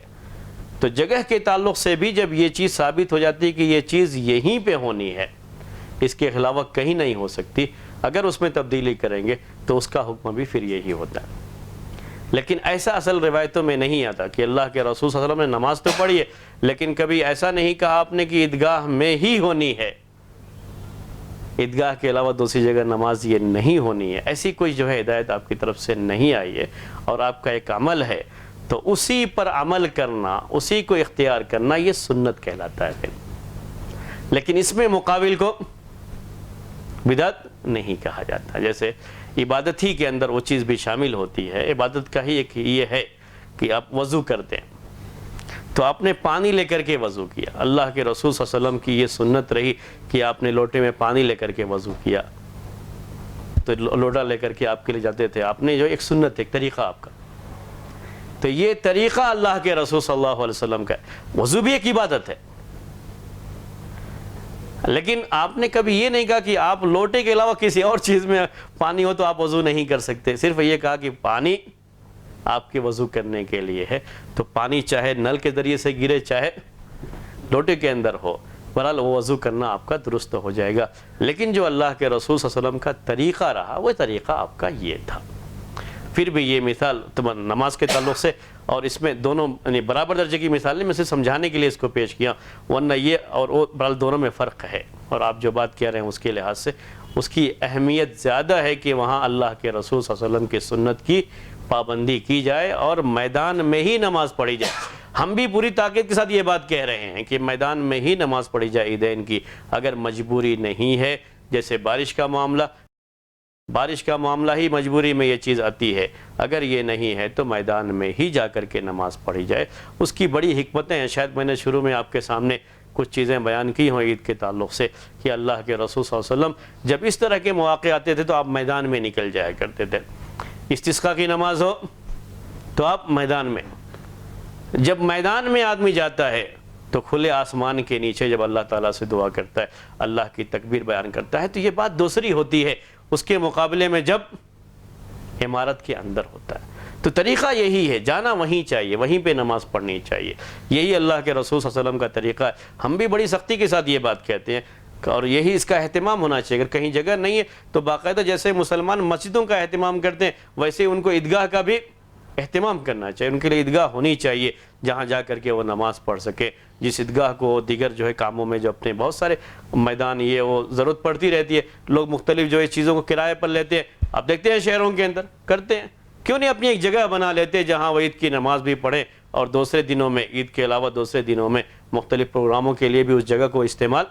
تو جگہ کے تعلق سے بھی جب یہ چیز ثابت ہو جاتی ہے کہ یہ چیز یہیں پہ ہونی ہے, اس کے علاوہ کہیں نہیں ہو سکتی, اگر اس میں تبدیلی کریں گے تو اس کا حکم بھی پھر یہی ہوتا ہے. لیکن ایسا اصل روایتوں میں نہیں آتا کہ اللہ کے رسول صلی اللہ علیہ وسلم نے نماز تو پڑھی ہے لیکن کبھی ایسا نہیں کہا آپ نے کہ عیدگاہ میں ہی ہونی ہے, عیدگاہ کے علاوہ دوسری جگہ نماز یہ نہیں ہونی ہے. ایسی کوئی جو ہے ہدایت آپ کی طرف سے نہیں آئی ہے, اور آپ کا ایک عمل ہے تو اسی پر عمل کرنا, اسی کو اختیار کرنا یہ سنت کہلاتا ہے. لیکن اس میں مقابل کو بدعت نہیں کہا جاتا. جیسے عبادت ہی کے اندر وہ چیز بھی شامل ہوتی ہے, عبادت کا ہی ایک یہ ہے کہ آپ وضو کرتے ہیں تو آپ نے پانی لے کر کے وضو کیا, اللہ کے رسول صلی اللہ علیہ وسلم کی یہ سنت رہی کہ آپ نے لوٹے میں پانی لے کر کے وضو کیا, تو لوٹا لے کر کے آپ کے لیے جاتے تھے, آپ نے جو ایک سنت ایک طریقہ آپ کا, تو یہ طریقہ اللہ کے رسول صلی اللہ علیہ وسلم کا ہے. وضو بھی ایک عبادت ہے, لیکن آپ نے کبھی یہ نہیں کہا کہ آپ لوٹے کے علاوہ کسی اور چیز میں پانی ہو تو آپ وضو نہیں کر سکتے. صرف یہ کہا کہ پانی آپ کے وضو کرنے کے لیے ہے, تو پانی چاہے نل کے ذریعے سے گرے چاہے لوٹے کے اندر ہو, بہرحال وہ وضو کرنا آپ کا درست ہو جائے گا. لیکن جو اللہ کے رسول صلی اللہ علیہ وسلم کا طریقہ رہا وہ طریقہ آپ کا یہ تھا. پھر بھی یہ مثال نماز کے تعلق سے, اور اس میں دونوں یعنی برابر درجے کی مثالیں میں سے سمجھانے کے لیے اس کو پیش کیا, ورنہ یہ اور وہ برحال دونوں میں فرق ہے, اور آپ جو بات کہہ رہے ہیں اس کے لحاظ سے اس کی اہمیت زیادہ ہے کہ وہاں اللہ کے رسول صلی اللہ علیہ وسلم کی سنت کی پابندی کی جائے اور میدان میں ہی نماز پڑھی جائے. ہم بھی پوری تاکید کے ساتھ یہ بات کہہ رہے ہیں کہ میدان میں ہی نماز پڑھی جائے عیدین کی. اگر مجبوری نہیں ہے, جیسے بارش کا معاملہ ہی مجبوری میں یہ چیز آتی ہے, اگر یہ نہیں ہے تو میدان میں ہی جا کر کے نماز پڑھی جائے. اس کی بڑی حکمتیں ہیں, شاید میں نے شروع میں آپ کے سامنے کچھ چیزیں بیان کی ہوں عید کے تعلق سے کہ اللہ کے رسول صلی اللہ علیہ وسلم جب اس طرح کے مواقع آتے تھے تو آپ میدان میں نکل جایا کرتے تھے. استسقاء کی نماز ہو تو آپ میدان میں, جب میدان میں آدمی جاتا ہے تو کھلے آسمان کے نیچے جب اللہ تعالیٰ سے دعا کرتا ہے, اللہ کی تکبیر بیان کرتا ہے, تو یہ بات دوسری ہوتی ہے اس کے مقابلے میں جب عمارت کے اندر ہوتا ہے. تو طریقہ یہی ہے, جانا وہیں چاہیے, وہیں پہ نماز پڑھنی چاہیے. یہی اللہ کے رسول صلی اللہ علیہ وسلم کا طریقہ ہے. ہم بھی بڑی سختی کے ساتھ یہ بات کہتے ہیں اور یہی اس کا اہتمام ہونا چاہیے. اگر کہیں جگہ نہیں ہے تو باقاعدہ جیسے مسلمان مسجدوں کا اہتمام کرتے ہیں ویسے ان کو عیدگاہ کا بھی اہتمام کرنا چاہیے، ان کے لیے عیدگاہ ہونی چاہیے جہاں جا کر کے وہ نماز پڑھ سکے. جس عیدگاہ کو دیگر جو ہے کاموں میں جو اپنے بہت سارے میدان یہ وہ ضرورت پڑتی رہتی ہے، لوگ مختلف جو ہے چیزوں کو کرائے پر لیتے ہیں. آپ دیکھتے ہیں شہروں کے اندر کرتے ہیں، کیوں نہیں اپنی ایک جگہ بنا لیتے جہاں وہ عید کی نماز بھی پڑھیں اور دوسرے دنوں میں، عید کے علاوہ دوسرے دنوں میں مختلف پروگراموں کے لیے بھی اس جگہ کو استعمال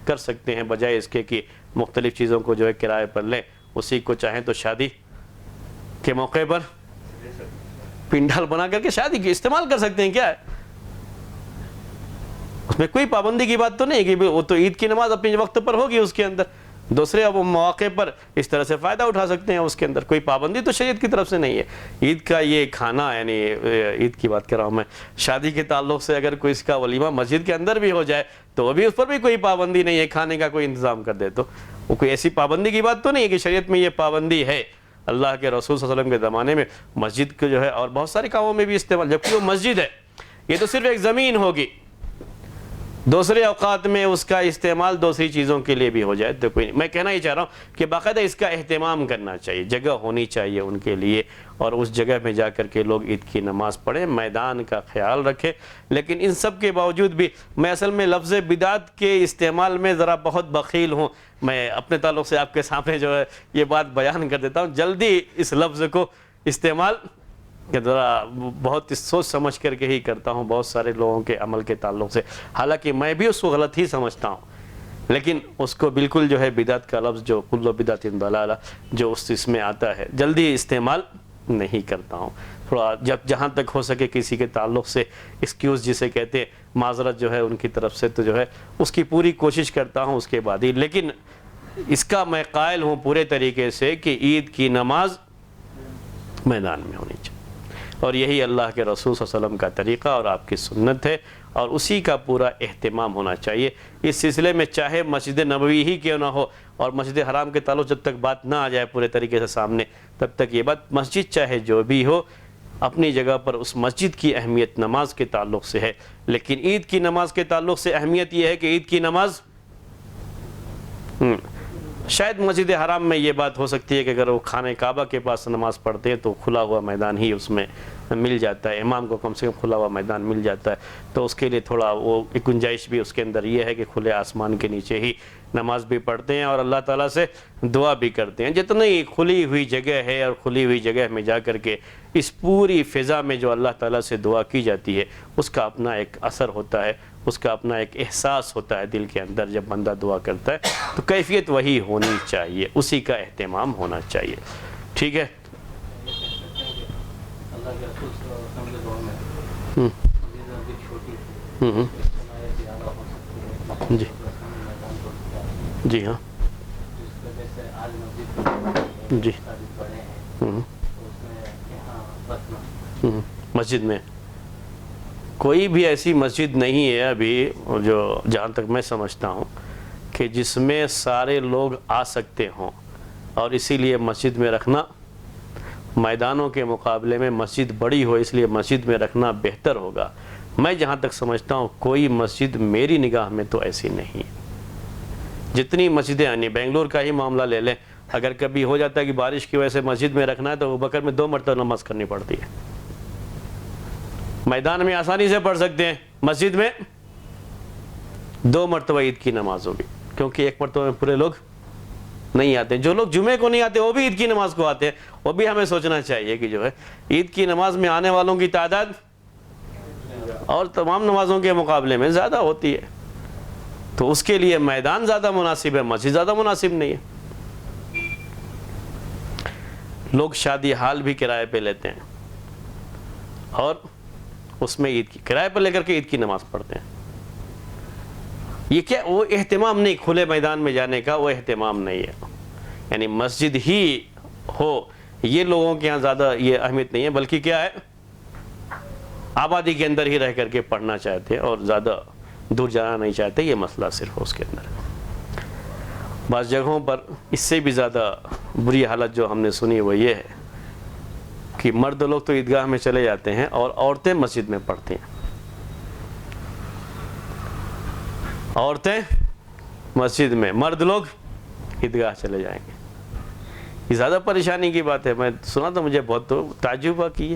کر سکتے ہیں، بجائے اس کے کہ مختلف چیزوں کو جو ہے کرائے پر لیں. اسی کو چاہیں تو شادی کے موقع پر پنڈال بنا کر کے شادی کی استعمال کر سکتے ہیں. کیا ہے اس میں کوئی پابندی کی بات تو نہیں کہ وہ تو عید کی نماز اپنے وقت پر ہوگی، اس کے اندر دوسرے اب مواقع پر اس طرح سے فائدہ اٹھا سکتے ہیں. اس کے اندر کوئی پابندی تو شریعت کی طرف سے نہیں ہے. عید کا یہ کھانا، یعنی عید کی بات کر رہا ہوں میں، شادی کے تعلق سے اگر کوئی اس کا ولیمہ مسجد کے اندر بھی ہو جائے تو ابھی اس پر بھی کوئی پابندی نہیں ہے، کھانے کا کوئی انتظام کر دے تو وہ کوئی ایسی پابندی کی بات تو نہیں ہے کہ شریعت میں یہ پابندی ہے. اللہ کے رسول صلی اللہ علیہ وسلم کے زمانے میں مسجد کو جو ہے اور بہت سارے کاموں میں بھی استعمال، جبکہ وہ مسجد ہے، یہ تو صرف ایک زمین ہوگی، دوسرے اوقات میں اس کا استعمال دوسری چیزوں کے لیے بھی ہو جائے تو کوئی نہیں. میں کہنا ہی چاہ رہا ہوں کہ باقاعدہ اس کا اہتمام کرنا چاہیے، جگہ ہونی چاہیے ان کے لیے، اور اس جگہ میں جا کر کے لوگ عید کی نماز پڑھیں، میدان کا خیال رکھیں. لیکن ان سب کے باوجود بھی میں اصل میں لفظ بدعت کے استعمال میں ذرا بہت بخیل ہوں. میں اپنے تعلق سے آپ کے سامنے جو ہے یہ بات بیان کر دیتا ہوں، جلدی اس لفظ کو استعمال کہ ذرا بہت سوچ سمجھ کر کے ہی کرتا ہوں بہت سارے لوگوں کے عمل کے تعلق سے. حالانکہ میں بھی اس کو غلط ہی سمجھتا ہوں، لیکن اس کو بالکل جو ہے بدعت کا لفظ جو کل بدعت ضلالہ جو اس میں آتا ہے جلدی استعمال نہیں کرتا ہوں. تھوڑا جہاں تک ہو سکے کسی کے تعلق سے ایکسکیوز جسے کہتے ہیں، معذرت جو ہے ان کی طرف سے تو جو ہے اس کی پوری کوشش کرتا ہوں اس کے بعد ہی. لیکن اس کا میں قائل ہوں پورے طریقے سے کہ عید کی نماز میدان میں ہونی چاہیے، اور یہی اللہ کے رسول صلی اللہ علیہ وسلم کا طریقہ اور آپ کی سنت ہے، اور اسی کا پورا اہتمام ہونا چاہیے. اس سلسلے میں چاہے مسجد نبوی ہی کیوں نہ ہو اور مسجد حرام کے تعلق جب تک بات نہ آ جائے پورے طریقے سے سامنے، تب تک یہ بات مسجد چاہے جو بھی ہو اپنی جگہ پر اس مسجد کی اہمیت نماز کے تعلق سے ہے. لیکن عید کی نماز کے تعلق سے اہمیت یہ ہے کہ عید کی نماز شاید مسجد حرام میں یہ بات ہو سکتی ہے کہ اگر وہ خانہ کعبہ کے پاس نماز پڑھتے ہیں تو کھلا ہوا میدان ہی اس میں مل جاتا ہے، امام کو کم سے کم کھلا ہوا میدان مل جاتا ہے، تو اس کے لیے تھوڑا وہ ایک گنجائش بھی اس کے اندر یہ ہے کہ کھلے آسمان کے نیچے ہی نماز بھی پڑھتے ہیں اور اللہ تعالیٰ سے دعا بھی کرتے ہیں. جتنی کھلی ہوئی جگہ ہے اور کھلی ہوئی جگہ میں جا کر کے اس پوری فضا میں جو اللہ تعالیٰ سے دعا کی جاتی ہے اس کا اپنا ایک اثر ہوتا ہے، اس کا اپنا ایک احساس ہوتا ہے دل کے اندر. جب بندہ دعا کرتا ہے تو کیفیت وہی ہونی چاہیے، اسی کا اہتمام ہونا چاہیے. ٹھیک ہے.
اللہ کے رسول صلی اللہ علیہ وسلم کے دور میں مسجد چھوٹی تھی، زیادہ ہو سکتی ہے.
جی جی ہاں
جس وجہ سے آج مسجد
جی
بڑے ہیں تو اس میں یہاں بس
مسجد میں کوئی بھی ایسی مسجد نہیں ہے ابھی جو جہاں تک میں سمجھتا ہوں کہ جس میں سارے لوگ آ سکتے ہوں، اور اسی لیے مسجد میں رکھنا میدانوں کے مقابلے میں مسجد بڑی ہو اس لیے مسجد میں رکھنا بہتر ہوگا. میں جہاں تک سمجھتا ہوں کوئی مسجد میری نگاہ میں تو ایسی نہیں ہے. جتنی مسجدیں یعنی بنگلور کا ہی معاملہ لے لیں، اگر کبھی ہو جاتا ہے کہ بارش کی وجہ سے مسجد میں رکھنا ہے تو ابوبکر میں 2 مرتبہ نماز کرنی پڑتی ہے. میدان میں آسانی سے پڑھ سکتے ہیں، مسجد میں 2 مرتبہ عید کی نماز ہوگی، کیونکہ 1 مرتبہ میں پورے لوگ نہیں آتے. جو لوگ جمعے کو نہیں آتے وہ بھی عید کی نماز کو آتے ہیں. وہ بھی ہمیں سوچنا چاہیے کہ جو ہے عید کی نماز میں آنے والوں کی تعداد اور تمام نمازوں کے مقابلے میں زیادہ ہوتی ہے، تو اس کے لیے میدان زیادہ مناسب ہے، مسجد زیادہ مناسب نہیں ہے. لوگ شادی حال بھی کرائے پہ لیتے ہیں اور اس میں عید کی کرائے پر لے کر کے عید کی نماز پڑھتے ہیں. یہ کیا وہ اہتمام نہیں، کھلے میدان میں جانے کا وہ اہتمام نہیں ہے. یعنی مسجد ہی ہو یہ لوگوں کے ہاں زیادہ یہ اہمیت نہیں ہے، بلکہ کیا ہے آبادی کے اندر ہی رہ کر کے پڑھنا چاہتے ہیں اور زیادہ دور جانا نہیں چاہتے. یہ مسئلہ صرف اس کے اندر. بعض جگہوں پر اس سے بھی زیادہ بری حالت جو ہم نے سنی وہ یہ ہے کہ مرد لوگ تو عیدگاہ میں چلے جاتے ہیں اور عورتیں مسجد میں پڑھتی ہیں. عورتیں مسجد میں، مرد لوگ عیدگاہ چلے جائیں گے. یہ زیادہ پریشانی کی بات ہے. میں سنا تو مجھے بہت تعجب ہوا کہ